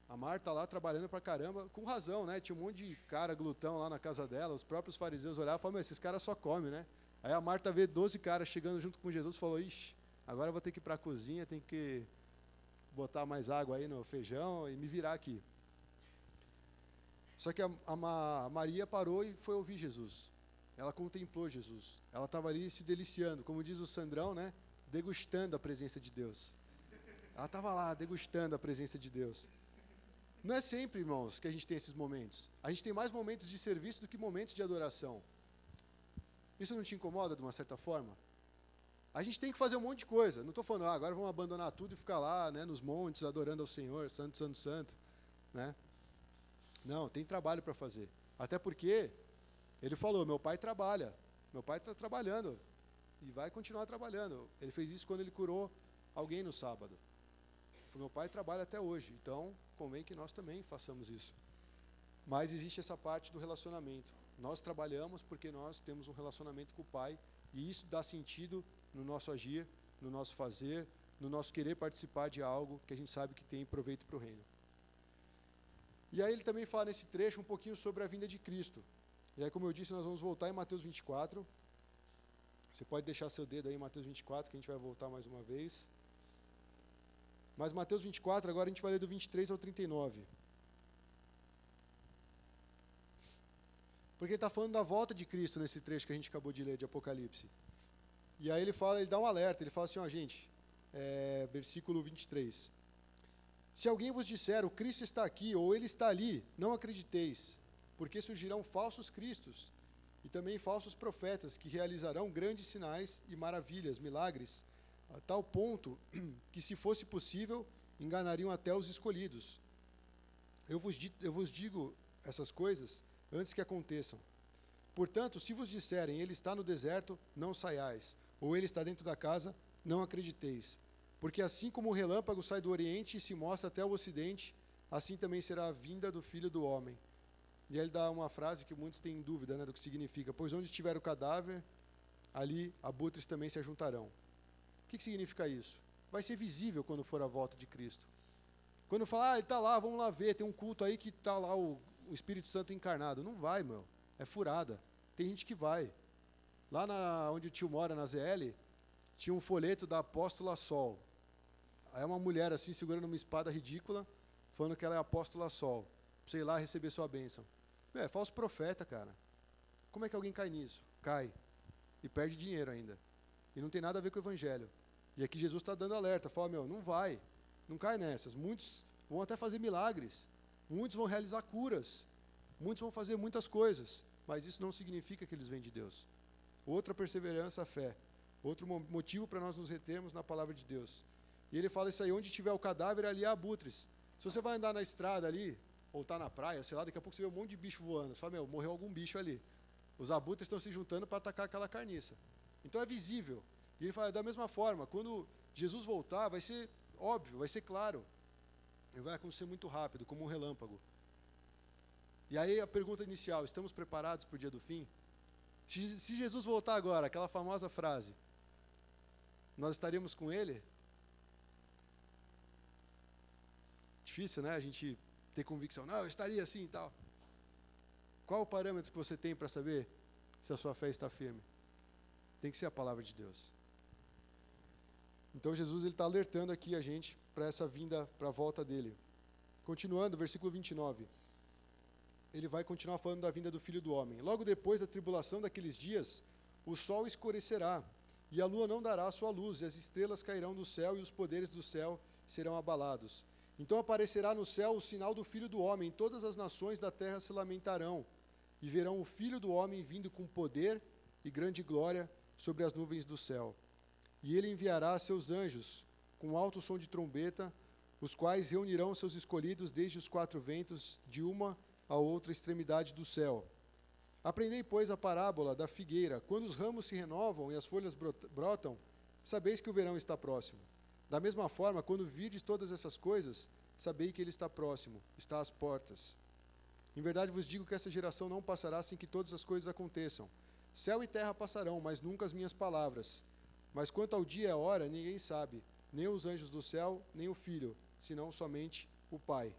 A Marta lá trabalhando pra caramba, com razão, né? Tinha um monte de cara glutão lá na casa dela, os próprios fariseus olhavam e falavam, esses caras só comem, né? Aí a Marta vê 12 caras chegando junto com Jesus e falou, ixi, agora eu vou ter que ir para a cozinha, tenho que botar mais água aí no feijão e me virar aqui. Só que a Maria parou e foi ouvir Jesus. Ela contemplou Jesus. Ela estava ali se deliciando, como diz o Sandrão, né? Degustando a presença de Deus. Ela estava lá, degustando a presença de Deus. Não é sempre, irmãos, que a gente tem esses momentos. A gente tem mais momentos de serviço do que momentos de adoração. Isso não te incomoda de uma certa forma? A gente tem que fazer um monte de coisa. Não estou falando, agora vamos abandonar tudo e ficar lá, né, nos montes, adorando ao Senhor, santo, santo, santo. Né? Não, tem trabalho para fazer. Até porque ele falou, meu pai trabalha. Meu pai está trabalhando e vai continuar trabalhando. Ele fez isso quando ele curou alguém no sábado. Ele falou, meu pai trabalha até hoje, então convém que nós também façamos isso. Mas existe essa parte do relacionamento. Nós trabalhamos porque nós temos um relacionamento com o Pai e isso dá sentido no nosso agir, no nosso fazer, no nosso querer participar de algo que a gente sabe que tem proveito para o reino. E aí ele também fala nesse trecho um pouquinho sobre a vinda de Cristo. E aí, como eu disse, nós vamos voltar em Mateus 24. Você pode deixar seu dedo aí em Mateus 24, que a gente vai voltar mais uma vez. Mas Mateus 24, agora a gente vai ler do 23 ao 39. Porque ele está falando da volta de Cristo nesse trecho que a gente acabou de ler, de Apocalipse. E aí ele dá um alerta, ele fala assim, ó gente, versículo 23. Se alguém vos disser, o Cristo está aqui, ou ele está ali, não acrediteis, porque surgirão falsos cristos, e também falsos profetas, que realizarão grandes sinais e maravilhas, milagres, a tal ponto que, se fosse possível, enganariam até os escolhidos. Eu vos digo essas coisas antes que aconteçam. Portanto, se vos disserem, ele está no deserto, não saiais, ou ele está dentro da casa, não acrediteis. Porque assim como o relâmpago sai do oriente e se mostra até o ocidente, assim também será a vinda do Filho do Homem. E aí ele dá uma frase que muitos têm dúvida, né, do que significa. Pois onde estiver o cadáver, ali abutres também se ajuntarão. O que significa isso? Vai ser visível quando for a volta de Cristo. Quando falar, ele está lá, vamos lá ver, tem um culto aí que está lá o Espírito Santo encarnado. Não vai, meu. é furada. Tem gente que vai. Lá onde o tio mora, na ZL, tinha um folheto da apóstola Sol. Aí é uma mulher assim, segurando uma espada ridícula, falando que ela é a apóstola Sol. Pra você ir lá receber sua bênção. É falso profeta, cara. Como é que alguém cai nisso? Cai. E perde dinheiro ainda. E não tem nada a ver com o evangelho. E aqui Jesus está dando alerta. Fala, não vai. Não cai nessas. Muitos vão até fazer milagres. Muitos vão realizar curas. Muitos vão fazer muitas coisas. Mas isso não significa que eles vêm de Deus. Outra perseverança, a fé. Outro motivo para nós nos retermos na palavra de Deus. E ele fala isso aí, onde tiver o cadáver, ali há abutres. Se você vai andar na estrada ali, ou está na praia, sei lá, daqui a pouco você vê um monte de bicho voando. Você fala, morreu algum bicho ali. Os abutres estão se juntando para atacar aquela carniça. Então é visível. E ele fala, da mesma forma, quando Jesus voltar, vai ser óbvio, vai ser claro. E vai acontecer muito rápido, como um relâmpago. E aí a pergunta inicial, estamos preparados para o dia do fim? Se Jesus voltar agora, aquela famosa frase, nós estaríamos com ele? Difícil, né? A gente ter convicção. Não, eu estaria assim e tal. Qual o parâmetro que você tem para saber se a sua fé está firme? Tem que ser a palavra de Deus. Então Jesus está alertando aqui a gente para essa vinda, para a volta dele. Continuando, versículo 29. Ele vai continuar falando da vinda do Filho do Homem. Logo depois da tribulação daqueles dias, o sol escurecerá, e a lua não dará sua luz, e as estrelas cairão do céu, e os poderes do céu serão abalados. Então aparecerá no céu o sinal do Filho do Homem, e todas as nações da terra se lamentarão, e verão o Filho do Homem vindo com poder e grande glória sobre as nuvens do céu. E ele enviará seus anjos, com alto som de trombeta, os quais reunirão seus escolhidos desde os quatro ventos, de uma a outra extremidade do céu. Aprendei, pois, a parábola da figueira. Quando os ramos se renovam e as folhas brotam, sabeis que o verão está próximo. Da mesma forma, quando virdes todas essas coisas, sabei que ele está próximo, está às portas. Em verdade vos digo que essa geração não passará sem que todas as coisas aconteçam. Céu e terra passarão, mas nunca as minhas palavras. Mas quanto ao dia e a hora, ninguém sabe, nem os anjos do céu, nem o Filho, senão somente o Pai.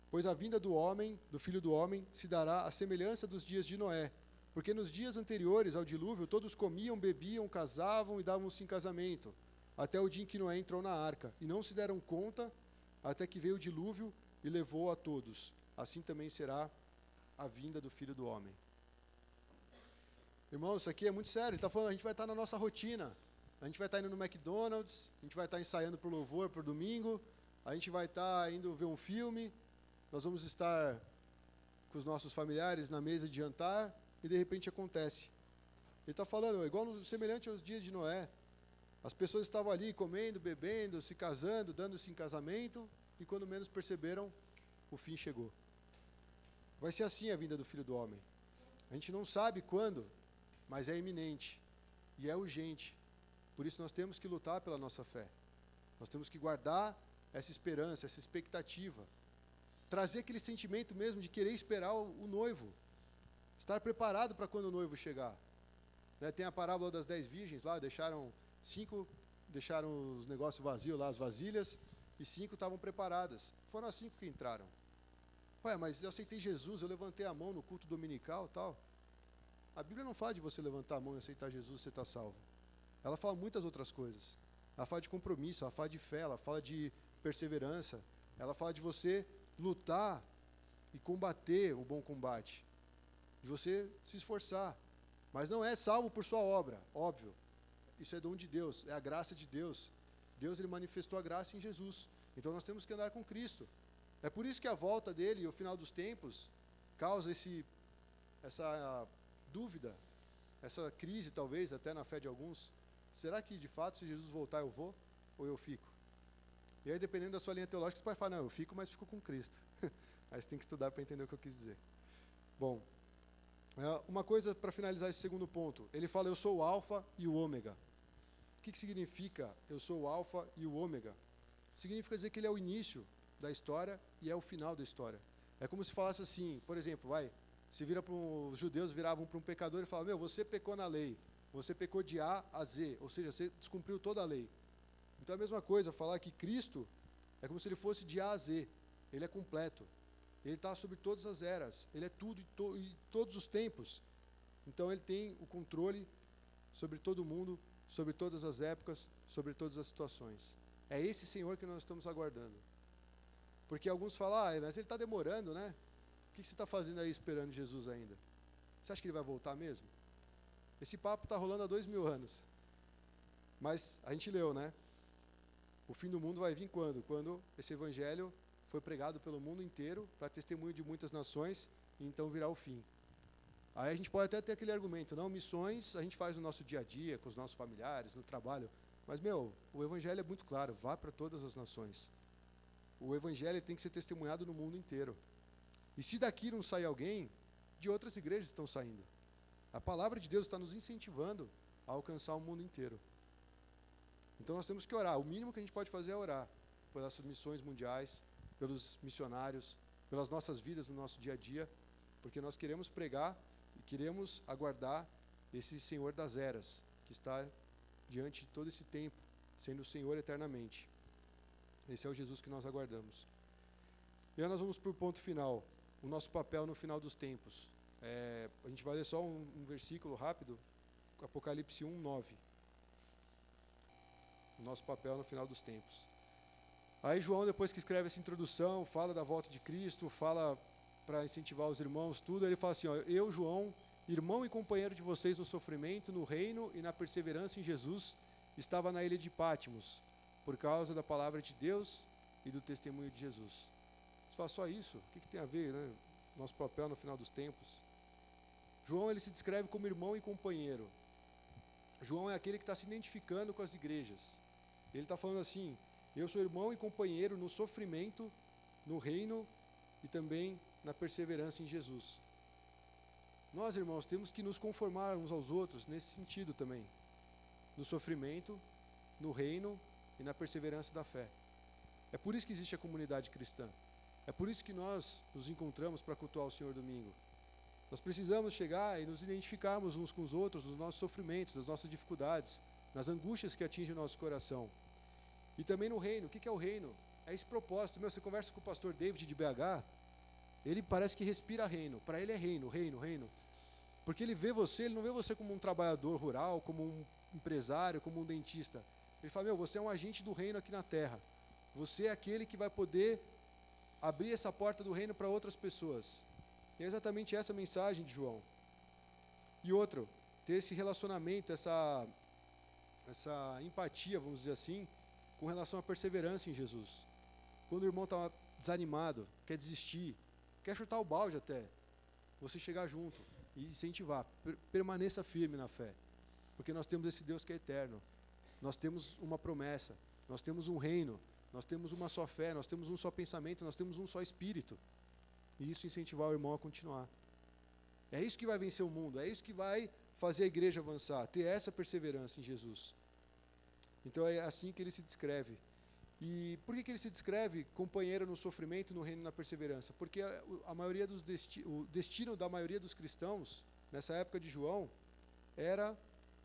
Pois a vinda do homem, do Filho do Homem, se dará à semelhança dos dias de Noé. Porque nos dias anteriores ao dilúvio, todos comiam, bebiam, casavam e davam-se em casamento, até o dia em que Noé entrou na arca, e não se deram conta até que veio o dilúvio e levou a todos. Assim também será a vinda do Filho do Homem. Irmãos, isso aqui é muito sério. Ele está falando, a gente vai estar na nossa rotina. A gente vai estar indo no McDonald's, a gente vai estar ensaiando para o louvor, para o domingo, a gente vai estar indo ver um filme, nós vamos estar com os nossos familiares na mesa de jantar, e de repente acontece. Ele está falando, semelhante aos dias de Noé. As pessoas estavam ali comendo, bebendo, se casando, dando-se em casamento, e quando menos perceberam, o fim chegou. Vai ser assim a vinda do Filho do Homem. A gente não sabe quando, mas é iminente e é urgente. Por isso nós temos que lutar pela nossa fé. Nós temos que guardar essa esperança, essa expectativa. Trazer aquele sentimento mesmo de querer esperar o noivo. Estar preparado para quando o noivo chegar. Tem a parábola das 10 virgens lá, deixaram os negócios vazios lá, as vasilhas, e 5 estavam preparadas. Foram as 5 que entraram. Ué, mas eu aceitei Jesus, eu levantei a mão no culto dominical e tal. A Bíblia não fala de você levantar a mão e aceitar Jesus e você está salvo. Ela fala muitas outras coisas. Ela fala de compromisso, ela fala de fé, ela fala de perseverança, ela fala de você lutar e combater o bom combate, de você se esforçar. Mas não é salvo por sua obra, óbvio. Isso é dom de Deus, é a graça de Deus. Deus ele manifestou a graça em Jesus. Então nós temos que andar com Cristo. É por isso que a volta dele e o final dos tempos causa essa dúvida, essa crise talvez até na fé de alguns. Será que de fato se Jesus voltar eu vou ou eu fico? E aí dependendo da sua linha teológica você pode falar, não, eu fico, mas fico com Cristo. Aí você tem que estudar para entender o que eu quis dizer. Bom, uma coisa para finalizar esse segundo ponto, ele fala eu sou o alfa e o ômega. O que significa eu sou o alfa e o ômega? Significa dizer que ele é o início da história e é o final da história. É como se falasse assim, por exemplo, os judeus viravam para um pecador e falavam, você pecou na lei, você pecou de A a Z, ou seja, você descumpriu toda a lei. Então é a mesma coisa, falar que Cristo é como se ele fosse de A a Z, ele é completo. Ele está sobre todas as eras. Ele é tudo e todos os tempos. Então ele tem o controle sobre todo mundo, sobre todas as épocas, sobre todas as situações. É esse Senhor que nós estamos aguardando. Porque alguns falam, mas ele está demorando, né? O que você está fazendo aí esperando Jesus ainda? Você acha que ele vai voltar mesmo? Esse papo está rolando há 2000 anos. Mas a gente leu, né? O fim do mundo vai vir quando? Quando esse evangelho foi pregado pelo mundo inteiro, para testemunho de muitas nações, e então virá o fim. Aí a gente pode até ter aquele argumento, não, missões a gente faz no nosso dia a dia, com os nossos familiares, no trabalho. Mas, o evangelho é muito claro, vá para todas as nações. O evangelho tem que ser testemunhado no mundo inteiro. E se daqui não sair alguém, de outras igrejas estão saindo. A palavra de Deus está nos incentivando a alcançar o mundo inteiro. Então nós temos que orar. O mínimo que a gente pode fazer é orar pelas missões mundiais, pelos missionários, pelas nossas vidas no nosso dia a dia, porque nós queremos pregar e queremos aguardar esse Senhor das eras, que está diante de todo esse tempo, sendo o Senhor eternamente. Esse é o Jesus que nós aguardamos. E aí nós vamos para o ponto final, o nosso papel no final dos tempos. A gente vai ler só um versículo rápido, Apocalipse 1, 9. O nosso papel no final dos tempos. Aí João, depois que escreve essa introdução, fala da volta de Cristo, fala para incentivar os irmãos, tudo, ele fala assim, eu, João, irmão e companheiro de vocês no sofrimento, no reino e na perseverança em Jesus, estava na ilha de Pátimos, por causa da palavra de Deus e do testemunho de Jesus. Você fala só isso? O que tem a ver, né? Nosso papel no final dos tempos. João, ele se descreve como irmão e companheiro. João é aquele que está se identificando com as igrejas. Ele está falando assim, eu sou irmão e companheiro no sofrimento, no reino e também na perseverança em Jesus. Nós, irmãos, temos que nos conformar uns aos outros nesse sentido também. No sofrimento, no reino e na perseverança da fé. É por isso que existe a comunidade cristã. É por isso que nós nos encontramos para cultuar o Senhor domingo. Nós precisamos chegar e nos identificarmos uns com os outros nos nossos sofrimentos, nas nossas dificuldades, nas angústias que atingem o nosso coração. E também no reino. O que é o reino? É esse propósito. Você conversa com o pastor David de BH, ele parece que respira reino. Para ele é reino, reino, reino. Porque ele não vê você como um trabalhador rural, como um empresário, como um dentista. Ele fala, você é um agente do reino aqui na terra. Você é aquele que vai poder abrir essa porta do reino para outras pessoas. E é exatamente essa mensagem de João. E outro, ter esse relacionamento, essa empatia, vamos dizer assim, com relação à perseverança em Jesus. Quando o irmão está desanimado, quer desistir, quer chutar o balde até, você chegar junto e incentivar, permaneça firme na fé, porque nós temos esse Deus que é eterno, nós temos uma promessa, nós temos um reino, nós temos uma só fé, nós temos um só pensamento, nós temos um só espírito, e isso incentivar o irmão a continuar. É isso que vai vencer o mundo, é isso que vai fazer a igreja avançar, ter essa perseverança em Jesus. Então é assim que ele se descreve. E por que ele se descreve companheiro no sofrimento, no reino e na perseverança? Porque o destino da maioria dos cristãos, nessa época de João, era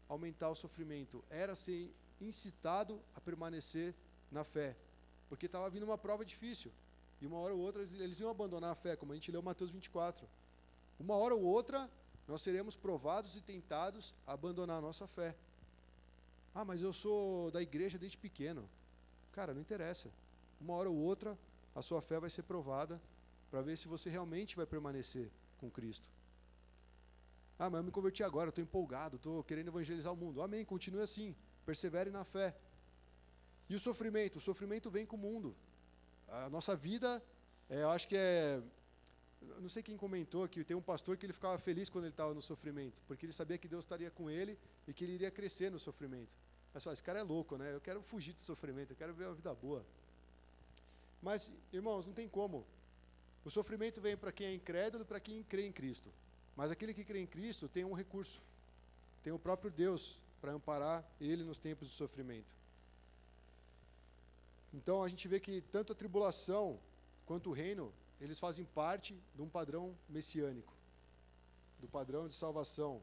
aumentar o sofrimento, era ser incitado a permanecer na fé, porque estava vindo uma prova difícil, e uma hora ou outra eles iam abandonar a fé, como a gente leu Mateus 24. Uma hora ou outra, nós seremos provados e tentados a abandonar a nossa fé. Mas eu sou da igreja desde pequeno. Cara, não interessa. Uma hora ou outra, a sua fé vai ser provada para ver se você realmente vai permanecer com Cristo. Mas eu me converti agora, estou empolgado, estou querendo evangelizar o mundo. Amém, continue assim, persevere na fé. E o sofrimento vem com o mundo. A nossa vida, eu acho que não sei quem comentou que tem um pastor que ele ficava feliz quando ele estava no sofrimento, porque ele sabia que Deus estaria com ele e que ele iria crescer no sofrimento. Esse cara é louco, né? Eu quero fugir do sofrimento, eu quero ver uma vida boa. Mas, irmãos, não tem como. O sofrimento vem para quem é incrédulo e para quem crê em Cristo. Mas aquele que crê em Cristo tem um recurso. Tem o próprio Deus para amparar ele nos tempos de sofrimento. Então, a gente vê que tanto a tribulação quanto o reino, eles fazem parte de um padrão messiânico, do padrão de salvação.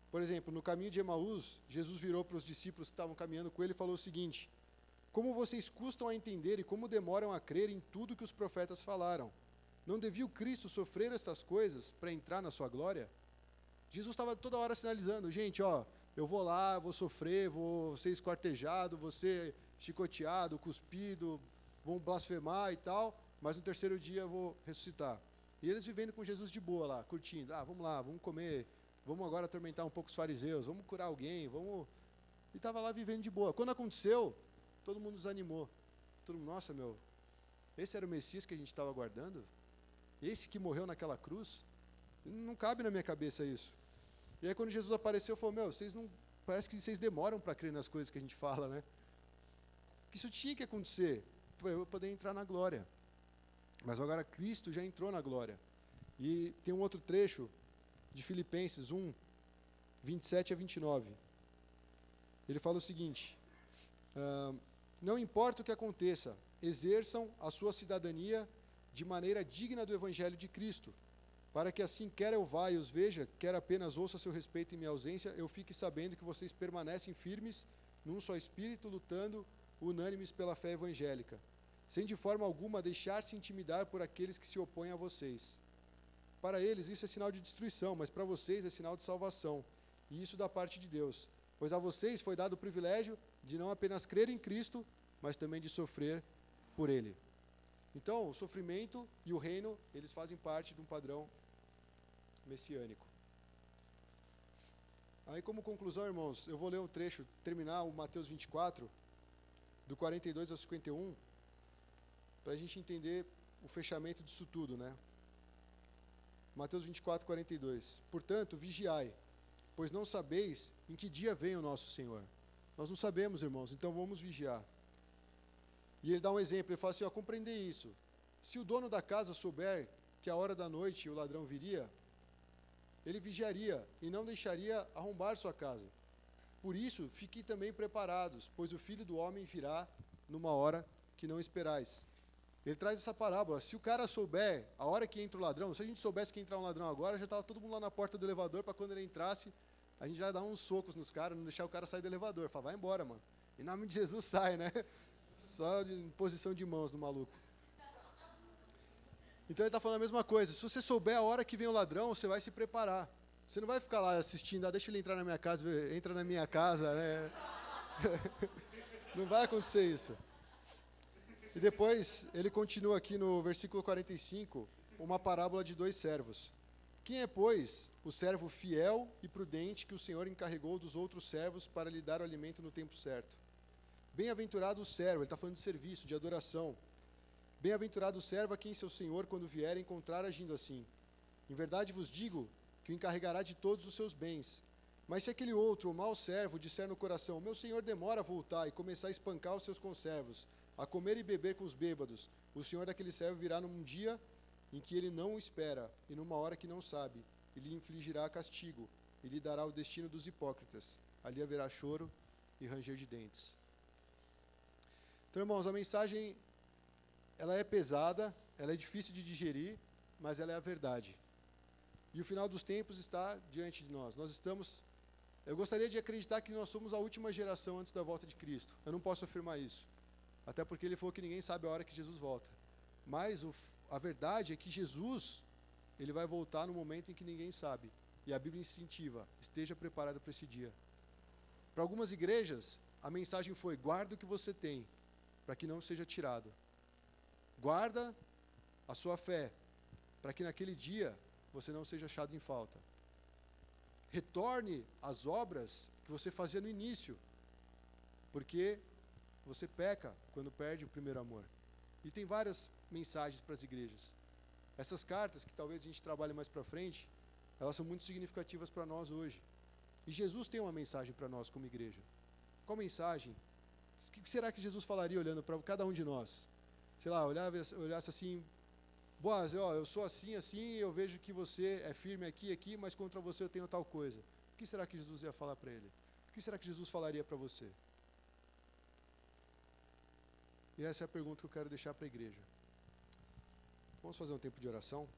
Por exemplo, no caminho de Emaús, Jesus virou para os discípulos que estavam caminhando com ele e falou o seguinte: como vocês custam a entender e como demoram a crer em tudo que os profetas falaram? Não devia o Cristo sofrer estas coisas para entrar na sua glória? Jesus estava toda hora sinalizando, gente, ó, eu vou lá, vou sofrer, vou ser esquartejado, vou ser chicoteado, cuspido, vão blasfemar e tal, mas no terceiro dia eu vou ressuscitar. E eles vivendo com Jesus de boa lá, curtindo, vamos lá, vamos comer, vamos agora atormentar um pouco os fariseus, vamos curar alguém, vamos... E estava lá vivendo de boa. Quando aconteceu, todo mundo desanimou. Todo mundo, nossa, meu, esse era o Messias que a gente estava aguardando? Esse que morreu naquela cruz? Não cabe na minha cabeça isso. E aí quando Jesus apareceu, falou, meu, vocês não, parece que vocês demoram para crer nas coisas que a gente fala, né? Isso tinha que acontecer, para eu poder entrar na glória. Mas agora Cristo já entrou na glória. E tem um outro trecho de Filipenses 1, 27 a 29. Ele fala o seguinte, não importa o que aconteça, exerçam a sua cidadania de maneira digna do Evangelho de Cristo, para que assim, quer eu vá e os veja, quer apenas ouça a seu respeito em minha ausência, eu fique sabendo que vocês permanecem firmes num só espírito, lutando unânimes pela fé evangélica, sem de forma alguma deixar-se intimidar por aqueles que se opõem a vocês. Para eles isso é sinal de destruição, mas para vocês é sinal de salvação, e isso da parte de Deus, pois a vocês foi dado o privilégio de não apenas crer em Cristo, mas também de sofrer por Ele. Então, o sofrimento e o reino, eles fazem parte de um padrão messiânico. Aí, como conclusão, irmãos, eu vou ler um trecho, terminar o Mateus 24, do 42 ao 51, para a gente entender o fechamento disso tudo, né? Mateus 24, 42. Portanto, vigiai, pois não sabeis em que dia vem o nosso Senhor. Nós não sabemos, irmãos, então vamos vigiar. E ele dá um exemplo, ele fala assim, compreender isso. Se o dono da casa souber que a hora da noite o ladrão viria, ele vigiaria e não deixaria arrombar sua casa. Por isso, fiquem também preparados, pois o Filho do Homem virá numa hora que não esperais. Ele traz essa parábola, se o cara souber a hora que entra o ladrão, se a gente soubesse que entrar um ladrão agora, já estava todo mundo lá na porta do elevador, para quando ele entrasse, a gente já dar uns socos nos caras, não deixar o cara sair do elevador, fala, vai embora, mano. Em nome de Jesus, sai, né? Só em posição de mãos do maluco. Então ele está falando a mesma coisa. Se você souber a hora que vem o ladrão, você vai se preparar. Você não vai ficar lá assistindo, deixa ele entrar na minha casa, entra na minha casa, né? Não vai acontecer isso. E depois ele continua aqui no versículo 45, uma parábola de 2 servos. Quem é, pois, o servo fiel e prudente que o Senhor encarregou dos outros servos para lhe dar o alimento no tempo certo? Bem-aventurado o servo, ele está falando de serviço, de adoração. Bem-aventurado o servo a quem seu senhor, quando vier, encontrar agindo assim. Em verdade vos digo que o encarregará de todos os seus bens. Mas se aquele outro, o mau servo, disser no coração, meu senhor demora a voltar, e começar a espancar os seus conservos, a comer e beber com os bêbados, o senhor daquele servo virá num dia em que ele não o espera, e numa hora que não sabe, e lhe infligirá castigo, e lhe dará o destino dos hipócritas. Ali haverá choro e ranger de dentes. Então, irmãos, a mensagem, ela é pesada, ela é difícil de digerir, mas ela é a verdade. E o final dos tempos está diante de nós. Eu gostaria de acreditar que nós somos a última geração antes da volta de Cristo. Eu não posso afirmar isso. Até porque ele falou que ninguém sabe a hora que Jesus volta. Mas a verdade é que Jesus, ele vai voltar no momento em que ninguém sabe. E a Bíblia incentiva, esteja preparado para esse dia. Para algumas igrejas, a mensagem foi, guarda o que você tem, para que não seja tirado. Guarda a sua fé, para que naquele dia você não seja achado em falta. Retorne às obras que você fazia no início, porque você peca quando perde o primeiro amor. E tem várias mensagens para as igrejas. Essas cartas, que talvez a gente trabalhe mais para frente, elas são muito significativas para nós hoje. E Jesus tem uma mensagem para nós como igreja. Qual mensagem? O que será que Jesus falaria olhando para cada um de nós? Sei lá, olhasse assim, Boaz, eu sou assim, eu vejo que você é firme aqui, mas contra você eu tenho tal coisa. O que será que Jesus ia falar para ele? O que será que Jesus falaria para você? E essa é a pergunta que eu quero deixar para a igreja. Vamos fazer um tempo de oração?